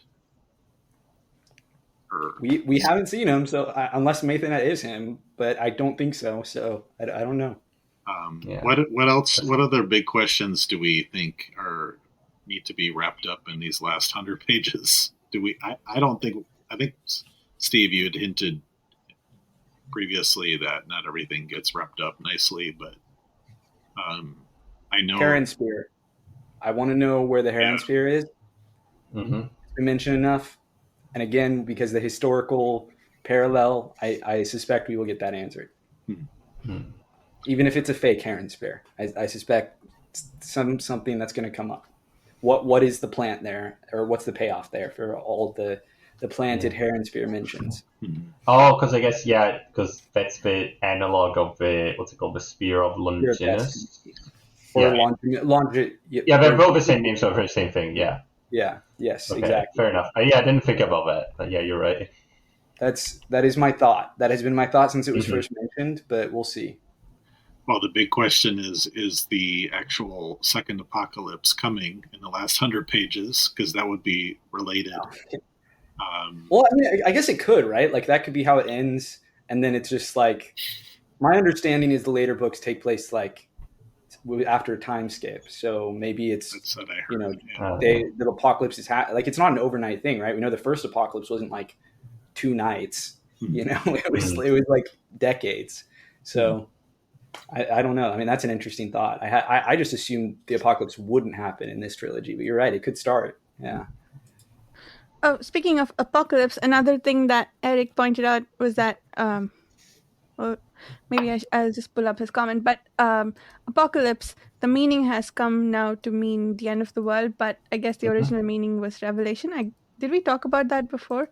D: We haven't seen him, so unless Mayfinet is him, but I don't think so. So I don't know.
E: What else? What other big questions do we think need to be wrapped up in these last 100 pages? I don't think. I think, Steve, you had hinted previously that not everything gets wrapped up nicely, but I know
D: Heron Spear. I want to know where the Heron Spear is.
C: Mm-hmm.
D: It's been mentioned enough, and again, because the historical parallel, I suspect we will get that answered.
C: Mm-hmm.
D: Even if it's a fake Heron Spear, I suspect something that's going to come up. What is the plant there, or what's the payoff there for all the planted Heron Spear mentions?
C: Oh, because I guess because that's the analog of the the Spear of Longinus.
D: Or
C: they're both the same name, so the same thing. Yeah.
D: Yeah. Yes.
C: Okay,
D: exactly.
C: Fair enough. I didn't think about that, but yeah, you're right.
D: That is my thought. That has been my thought since it was first mentioned, but we'll see.
E: Well, the big question is the actual second apocalypse coming in the last 100 pages? Because that would be related.
D: Well, I mean, I guess it could, right? Like that could be how it ends, and then it's just like my understanding is the later books take place like after a time skip. So maybe it's the apocalypse is like it's not an overnight thing, right? We know the first apocalypse wasn't like 2 nights. It was like decades. So. I don't know. I mean, that's an interesting thought. I just assumed the apocalypse wouldn't happen in this trilogy, but you're right. It could start. Yeah.
A: Oh, speaking of apocalypse, another thing that Eric pointed out was that, maybe I'll just pull up his comment, but apocalypse, the meaning has come now to mean the end of the world, but I guess the original meaning was revelation. Did we talk about that before?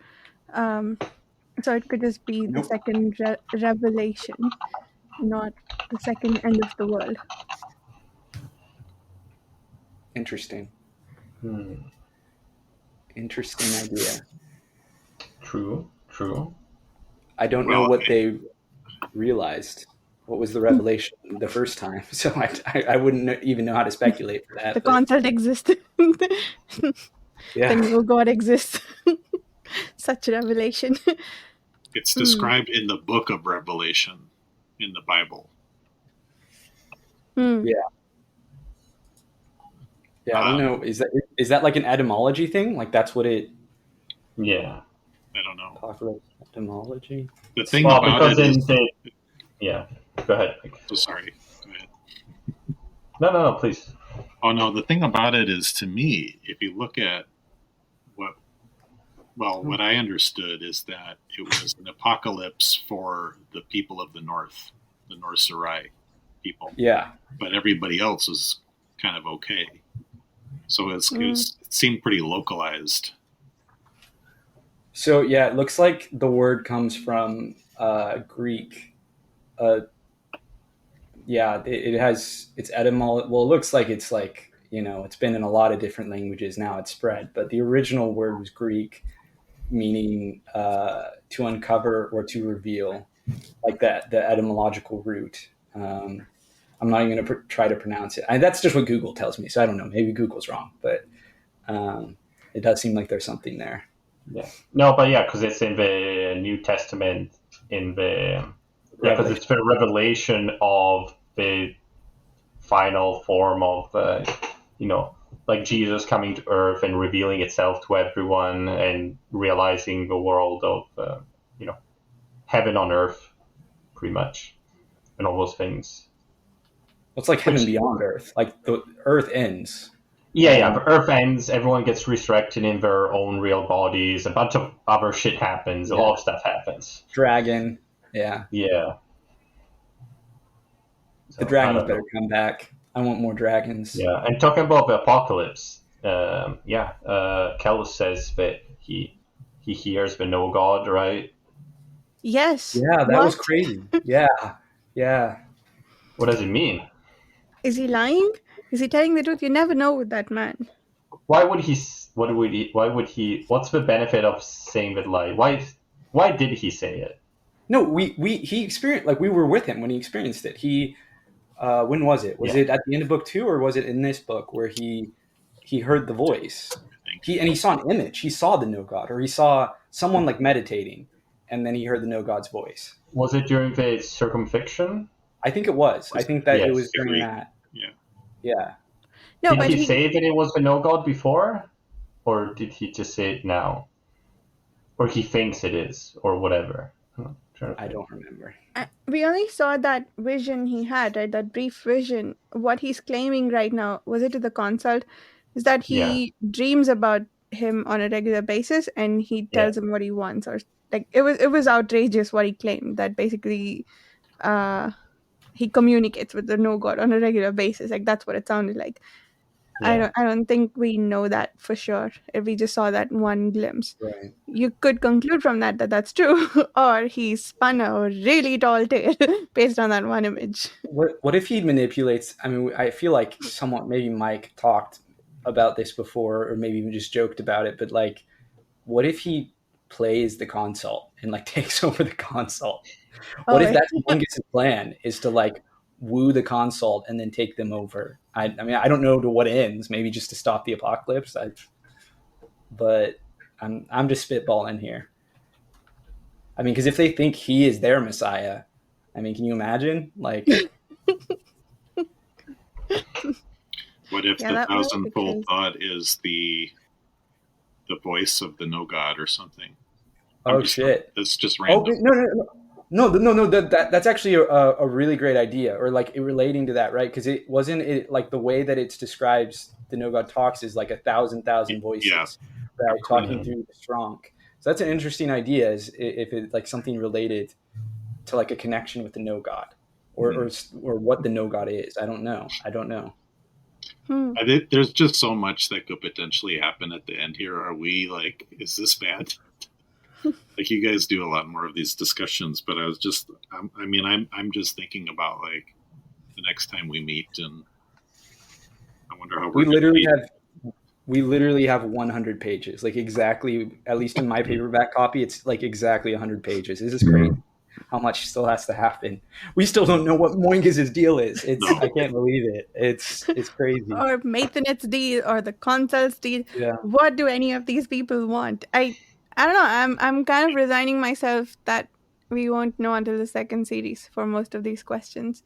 A: So it could just be the second revelation. Not the second end of the world.
D: Interesting. Interesting idea.
C: True.
D: I don't know what they realized. What was the revelation the first time? So I wouldn't even know how to speculate for that.
A: The consult existed.
D: Yeah.
A: The new God exists. Such revelation.
E: It's described in the book of Revelation. In the Bible.
D: Yeah, I don't know. Is that like an etymology thing? Like that's what it?
C: Yeah,
E: I don't know.
D: Apocalypse etymology.
E: The thing about it is,
C: Go ahead.
E: Oh, sorry. Go ahead.
C: No, please.
E: Oh no, the thing about it is, to me, if you look at what I understood is that it was an apocalypse for the people of the North. the North Sarai people.
D: Yeah.
E: But everybody else was kind of okay. So it seemed pretty localized.
D: So yeah, it looks like the word comes from Greek. Yeah, it has its etymology. Well, it looks like it's like, it's been in a lot of different languages now. It's spread, but the original word was Greek, meaning to uncover or to reveal, like that, the etymological root. I'm not even going to try to pronounce it. That's just what Google tells me, so I don't know. Maybe Google's wrong, but it does seem like there's something there.
C: Yeah. No, but yeah, because it's in the New Testament, because it's the revelation of the final form of, like Jesus coming to Earth and revealing itself to everyone and realizing the world of, heaven on earth, pretty much, and all those things.
D: It's like heaven beyond Earth. Like the Earth ends.
C: Yeah. The Earth ends. Everyone gets resurrected in their own real bodies. A bunch of other shit happens. A lot of stuff happens.
D: Dragon. Yeah.
C: Yeah. So,
D: the dragons better come back. I want more dragons.
C: Yeah. And talking about the apocalypse, Kellhus says that he hears the no god, right?
A: Yes.
D: Yeah, that was crazy. Yeah.
C: What does it mean?
A: Is he lying? Is he telling the truth? You never know with that man.
C: Why would he? What's the benefit of saying that lie? Why did he say it?
D: No, he experienced, like, we were with him when he experienced it. He, when was it? Was it at the end of book 2, or was it in this book where he heard the voice? He saw an image. He saw the no god, or he saw someone like meditating, and then he heard the no god's voice.
C: Was it during the circumcision?
D: I think it was. I think that it was during that. Yeah.
C: No, did he say that it was the no god before, or did he just say it now, or he thinks it is, or whatever?
D: I don't remember.
A: We only saw that vision he had, right? That brief vision. What he's claiming right now, was it to the consult, is that he dreams about him on a regular basis, and he tells him what he wants, or like it was outrageous what he claimed, that basically he communicates with the no god on a regular basis. Like that's what it sounded like. I don't think we know that for sure. If we just saw that one glimpse,
D: right.
A: You could conclude from that that's true, or he spun a really tall tale based on that one image.
D: What if he manipulates? I mean, I feel like somewhat, maybe Mike talked about this before, or maybe even just joked about it. But like, what if he plays the consult and like takes over the consult? What if that's Mungus's plan, is to like woo the consult and then take them over? I mean, I don't know to what ends. Maybe just to stop the apocalypse. But I'm just spitballing here. I mean, because if they think he is their Messiah, I mean, can you imagine? Like,
E: what if the thousandfold thought is the voice of the no god or something?
D: Shit!
E: It's just random.
D: No. That's actually a really great idea, or like relating to that, right? Because it wasn't like the way that it describes the no god talks is like 1,000 voices, right? Talking through the strong. So that's an interesting idea. Is if it's like something related to like a connection with the no god, or what the no god is. I don't know.
E: I think there's just so much that could potentially happen at the end here. Are we like, is this bad? Like, you guys do a lot more of these discussions, but I'm just thinking about like the next time we meet, and I wonder how
D: we literally have 100 pages, like exactly, at least in my paperback copy, it's like exactly 100 pages. This is great. How much still has to happen? We still don't know what Moingus's deal is. I can't believe it. It's crazy.
A: Or Mathanet's deal, or the consul's deal.
D: Yeah.
A: What do any of these people want? I don't know. I'm kind of resigning myself that we won't know until the second series for most of these questions.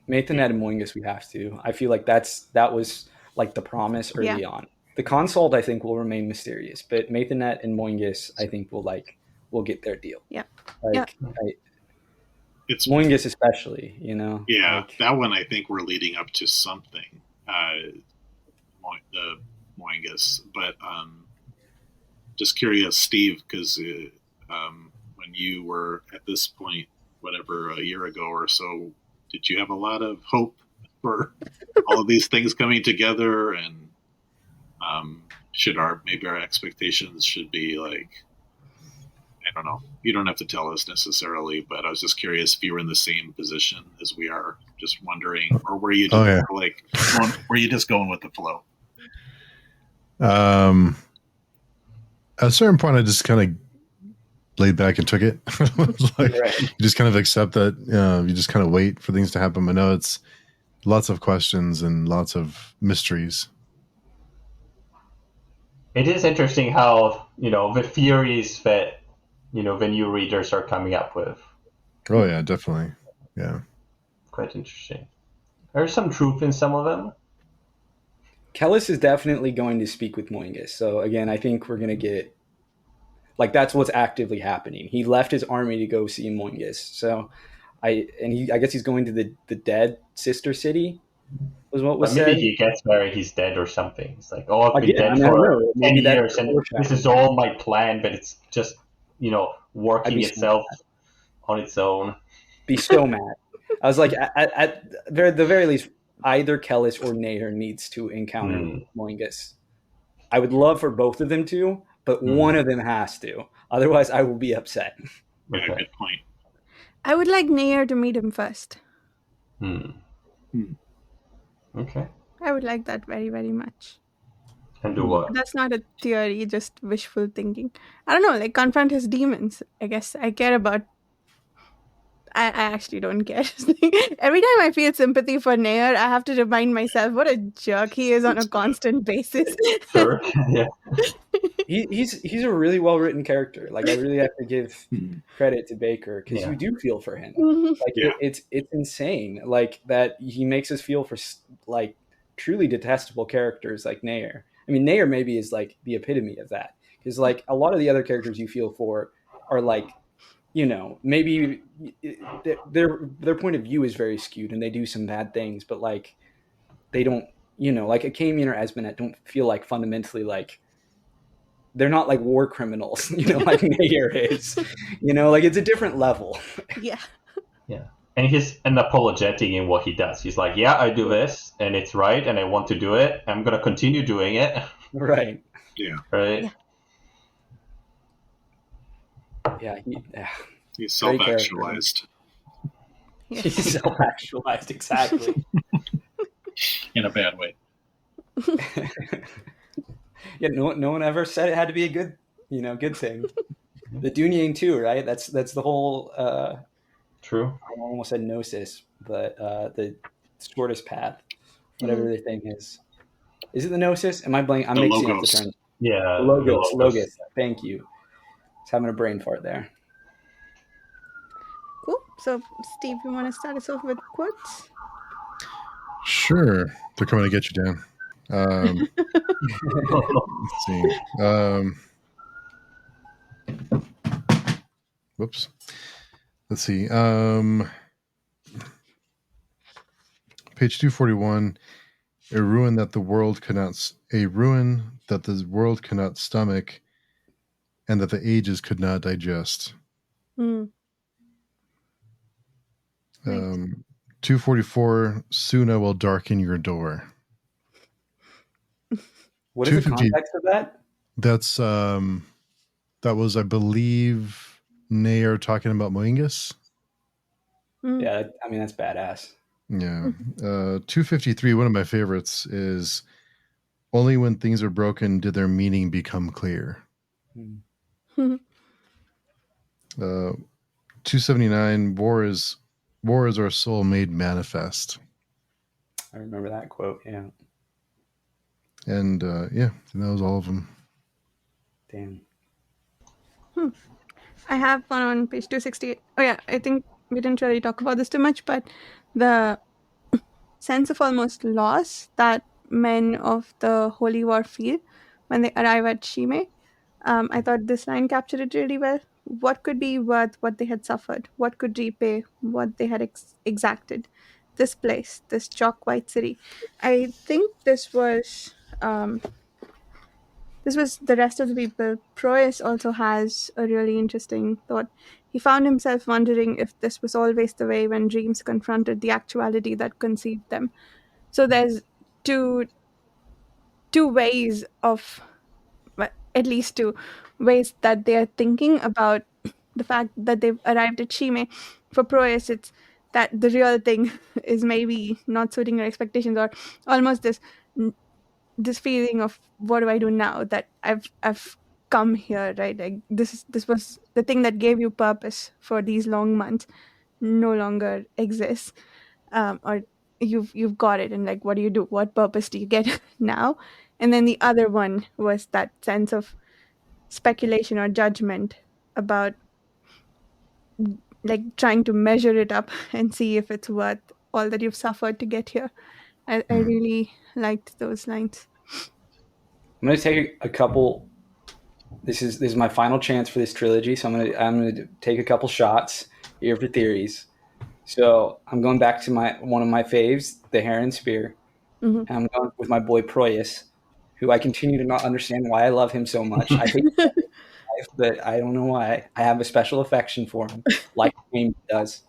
D: Mathanet and Moingus, we have to. I feel like that was like the promise early on. The consult, I think, will remain mysterious, but Mathanet and Moingus, I think, will get their deal.
A: Yeah.
E: It's
D: Moingus especially, you know.
E: Yeah,
D: like,
E: that one I think we're leading up to something. The Moingus, but just curious, Steve, because when you were at this point whatever, a year ago or so, did you have a lot of hope for all of these things coming together? And should maybe our expectations should be like, I don't know. You don't have to tell us necessarily, but I was just curious if you were in the same position as we are, just wondering, or were you just were you just going with the flow?
B: At a certain point, I just kind of laid back and took it. Like, right. You just kind of accept that. You just kind of wait for things to happen. I know it's lots of questions and lots of mysteries.
C: It is interesting how, the theories that, the new readers are coming up with.
B: Oh, yeah, definitely. Yeah.
C: Quite interesting. There's some truth in some of them.
D: Kellhus is definitely going to speak with Moingus. So again, I think we're going to get, like, that's what's actively happening. He left his army to go see Moingus. So I guess he's going to the dead sister city. Was what was
C: maybe
D: said.
C: He gets married, he's dead or something. It's like, I've been dead for 10 years and this is all my plan, but it's just, working itself on its own.
D: Be so mad. I was like, at the very least, either Kellhus or Nair needs to encounter Moingus. I would love for both of them to, but one of them has to. Otherwise, I will be upset.
E: Yeah, good point.
A: I would like Nair to meet him first.
C: Okay.
A: I would like that very, very much.
C: And do what?
A: That's not a theory, just wishful thinking. I don't know, like confront his demons. I guess I care about... I actually don't care. Every time I feel sympathy for Nair, I have to remind myself what a jerk he is on a constant basis.
C: Sure. Yeah.
D: He's a really well written character. Like, I really have to give credit to Bakker because you do feel for him. Like it's insane. Like that he makes us feel for like truly detestable characters like Nair. I mean, Nair maybe is like the epitome of that because like a lot of the other characters you feel for are like, maybe their point of view is very skewed and they do some bad things, but like they don't, like Akamian or Esmenet don't feel like fundamentally like they're not like war criminals, like Nair is, like it's a different level.
A: Yeah.
C: And he's unapologetic in what he does. He's like, yeah, I do this and it's right and I want to do it. I'm going to continue doing it.
D: Right.
E: Yeah.
C: Right.
D: Yeah.
E: He's self-actualized.
D: He's self-actualized, exactly.
E: In a bad way.
D: Yeah, no one ever said it had to be a good, good thing. The Dunying too, right? That's the whole.
C: True.
D: I almost said gnosis, but the shortest path, whatever the thing is. Is it the gnosis? Am I blank? I'm mixing up the terms.
C: Yeah.
D: Logos. Thank you. Just having a brain fart there.
A: Cool. So, Steve, you want to start us off with quotes?
B: Sure. They're coming to get you, Dan. Let's see. Whoops. Let's see. Page 241. A ruin that the world cannot stomach, and that the ages could not digest. 244. Soon I will darken your door.
D: What is the context of that?
B: That's that was, I believe, Nair talking about Moingus.
D: Yeah, I mean that's badass.
B: Yeah. 253, one of my favorites is only when things are broken did their meaning become clear. 279, war is our soul made manifest.
D: I remember that quote, yeah.
B: And that was all of them.
D: Damn.
A: I have one on page 268. Oh yeah, I think we didn't really talk about this too much, but the sense of almost loss that men of the Holy War feel when they arrive at Shime. I thought this line captured it really well. What could be worth what they had suffered? What could repay what they had exacted? This place, this chalk white city. I think this was This was the rest of the people. Proyas also has a really interesting thought. He found himself wondering if this was always the way when dreams confronted the actuality that conceived them. So there's two ways of, well, at least two ways that they are thinking about the fact that they've arrived at Shime. For Proyas, it's that the real thing is maybe not suiting your expectations, or almost this feeling of what do I do now that I've come here, right? Like this was the thing that gave you purpose for these long months no longer exists, or you've got it, and like what do you do? What purpose do you get now? And then the other one was that sense of speculation or judgment about like trying to measure it up and see if it's worth all that you've suffered to get here. I really liked those lines.
D: I'm going to take a couple. This is my final chance for this trilogy, so I'm gonna take a couple shots here for theories. So I'm going back to one of my faves, the Heron Spear,
A: Mhm.
D: and I'm going with my boy Proyas, who I continue to not understand why I love him so much. I hate his life, but I don't know why. I have a special affection for him, like James does.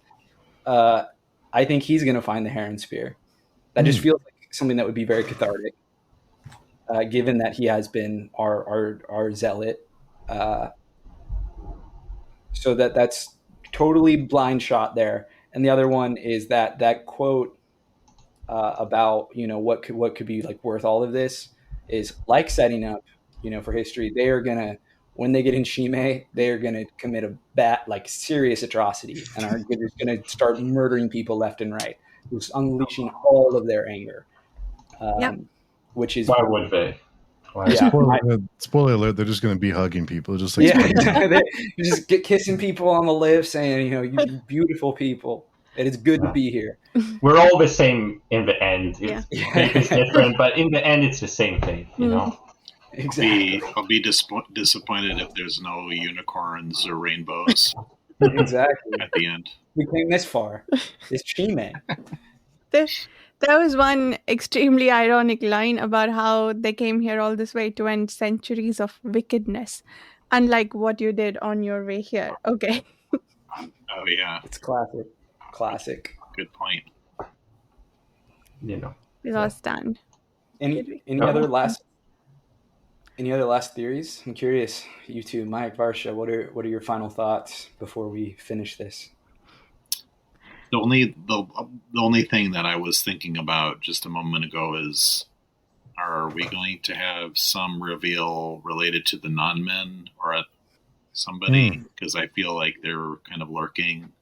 D: I think he's going to find the Heron Spear. That just feels like something that would be very cathartic, given that he has been our zealot. So that's totally blind shot there. And the other one is that quote about what could be like worth all of this is like setting up for history. They are gonna, when they get in Shime, they are gonna commit a like serious atrocity and are just gonna start murdering people left and right, just unleashing all of their anger.
A: Yep.
D: Which is
C: Why would they? Why?
D: Yeah.
B: Spoiler alert, they're just going to be hugging people. Just like
D: they just get kissing people on the lips, saying, you beautiful people. It is good to be here.
C: We're all the same in the end.
A: Yeah.
C: It's different, but in the end, it's the same thing. You know.
D: Exactly.
E: I'll be disappointed if there's no unicorns or rainbows
D: Exactly.
E: at the end.
D: We came this far. It's Shime.
A: There was one extremely ironic line about how they came here all this way to end centuries of wickedness, unlike what you did on your way here. Okay.
E: Oh yeah,
D: It's classic. Classic.
E: good point.
C: You know.
A: We lost stand.
D: Any
C: Oh.
D: other last theories? I'm curious, you two, Mike, Varsha, what are your final thoughts before we finish this?
E: The only thing that I was thinking about just a moment ago is, are we going to have some reveal related to the non-men or somebody? Because I feel like they're kind of lurking.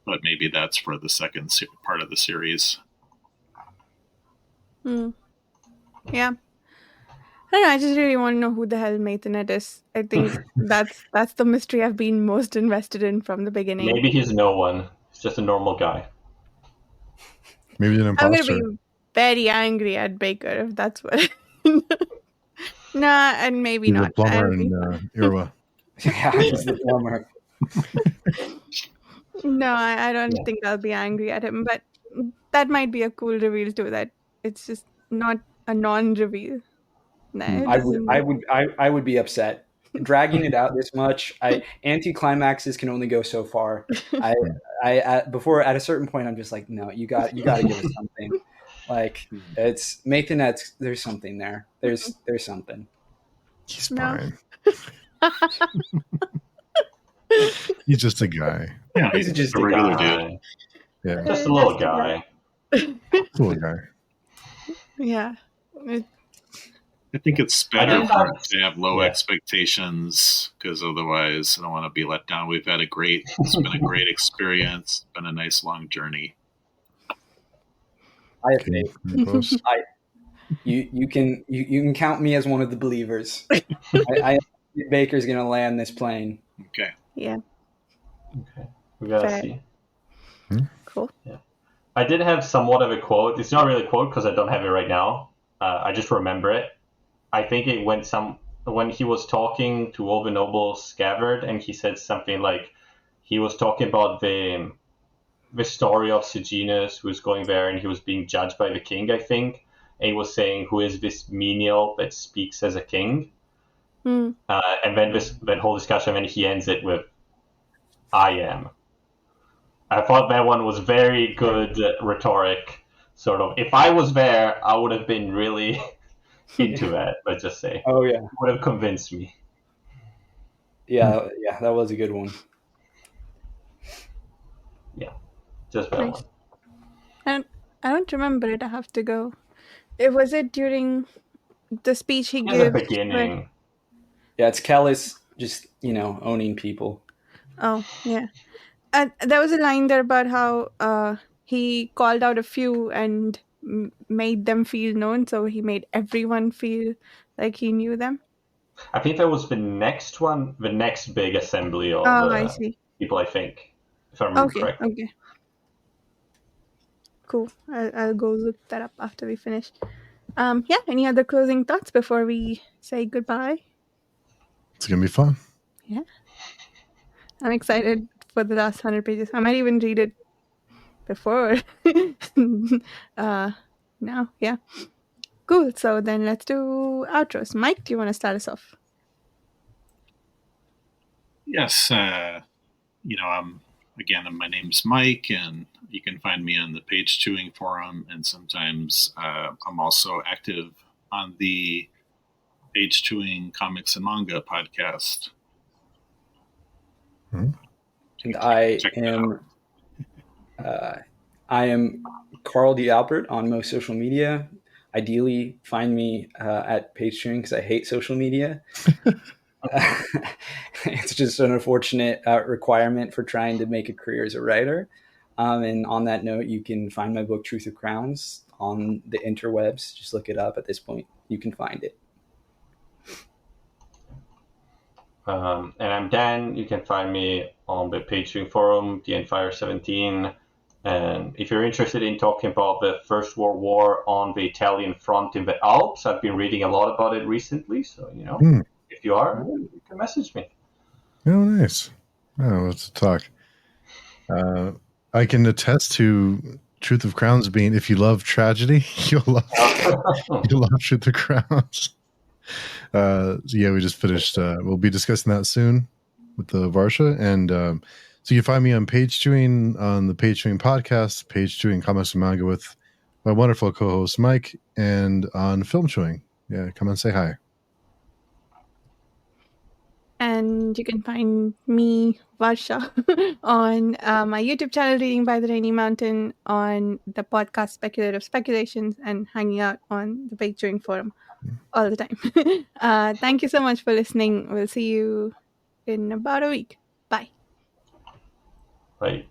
E: But maybe that's for the second part of the series.
A: Yeah. I don't know, I just really want to know who the hell Mathanet is. I think that's the mystery I've been most invested in from the beginning.
C: Maybe he's no one. He's just a normal guy.
B: maybe an
A: I'm going
B: imposter.
A: to be very angry at Baker if that's what. Nah, and maybe
B: He's
A: not.
B: a plumber
A: I'll be
B: in
A: fine.
B: Irwa.
D: Yeah, he's the plumber.
A: No, I don't think I'll be angry at him, but that might be a cool reveal too, that it's just not a non-reveal. Nah, it doesn't-
D: I would be upset. Dragging it out this much, anti-climaxes can only go so far. Before at a certain point, I'm just like, no, you got to give us something. Like it's Mathanet's. There's something there. There's something.
B: He's
A: No.
B: fine. He's just a guy.
E: Yeah,
D: He's just
E: a
D: a
E: regular
C: guy.
E: dude.
B: Yeah,
C: Just a little guy.
B: cool guy.
A: Yeah.
E: I think it's better
C: I think
E: to have low expectations, because otherwise I don't want to be let down. It's been a great experience. It's been a nice long journey.
D: I have faith.
B: Close.
D: You can count me as one of the believers. I Baker's gonna land this plane.
E: Okay.
A: Yeah.
C: Okay. We gotta
A: Fair.
C: see.
A: Cool.
C: Yeah. I did have somewhat of a quote. It's not really a quote because I don't have it right now. I just remember it. I think it went when he was talking to all the nobles scabbard, and he said something like he was talking about the story of Sejanus, who was going there and he was being judged by the king, I think. and he was saying, "Who is this menial that speaks as a king?"
A: Hmm.
C: And then that whole discussion, and he ends it with, "I am." I thought that one was very good rhetoric. Sort of, if I was there, I would have been really into that. Let's just say,
D: Oh yeah,
C: it would have convinced me.
D: yeah, that was a good one.
C: Yeah, just that
A: Nice.
C: one.
A: And I don't remember it. I have to go. Was it during the speech he
C: In the
A: gives?
C: beginning,
D: Yeah, it's Kellhus just owning people.
A: Oh, yeah. And there was a line there about how he called out a few and made them feel known. So he made everyone feel like he knew them.
C: I think that was the next one, the next big assembly of
A: Oh, I see.
C: people. I think, if I remember
A: Okay,
C: correctly.
A: okay. Cool. I'll go look that up after we finish. Yeah, any other closing thoughts before we say goodbye?
B: It's gonna be fun.
A: Yeah. I'm excited for the last 100 pages. I might even read it before now. Yeah. Cool. So then let's do outros. Mike, do you want to start us off?
E: Yes, my name's Mike, and you can find me on the Page Chewing forum, and sometimes I'm also active on the Page Chewing Comics and Manga podcast.
B: Mm-hmm.
D: And I am Carl D. Albert on most social media. Ideally, find me at Page Chewing because I hate social media. It's just an unfortunate requirement for trying to make a career as a writer. And on that note, you can find my book, Truth of Crowns, on the interwebs. Just look it up. At this point, you can find it.
C: And I'm Dan. You can find me on the Patreon forum, the Fire 17. And if you're interested in talking about the First World War on the Italian front in the Alps, I've been reading a lot about it recently. So, if you are, you can message me.
B: Oh, nice. Oh, let's talk. I can attest to Truth of Crowns being, if you love tragedy, you'll love Truth of Crowns. Yeah, we just finished. We'll be discussing that soon with the Varsha. And so you can find me on Page Chewing, on the Page Chewing podcast, Page Chewing Comics and Manga with my wonderful co-host Mike, and on Film Chewing. Yeah, come and say hi.
A: And you can find me, Varsha, on my YouTube channel, Reading by the Rainy Mountain, on the podcast Speculative Speculations, and hanging out on the Page Chewing forum all the time. Thank you so much for listening. We'll see you in about a week. Bye.
C: Right.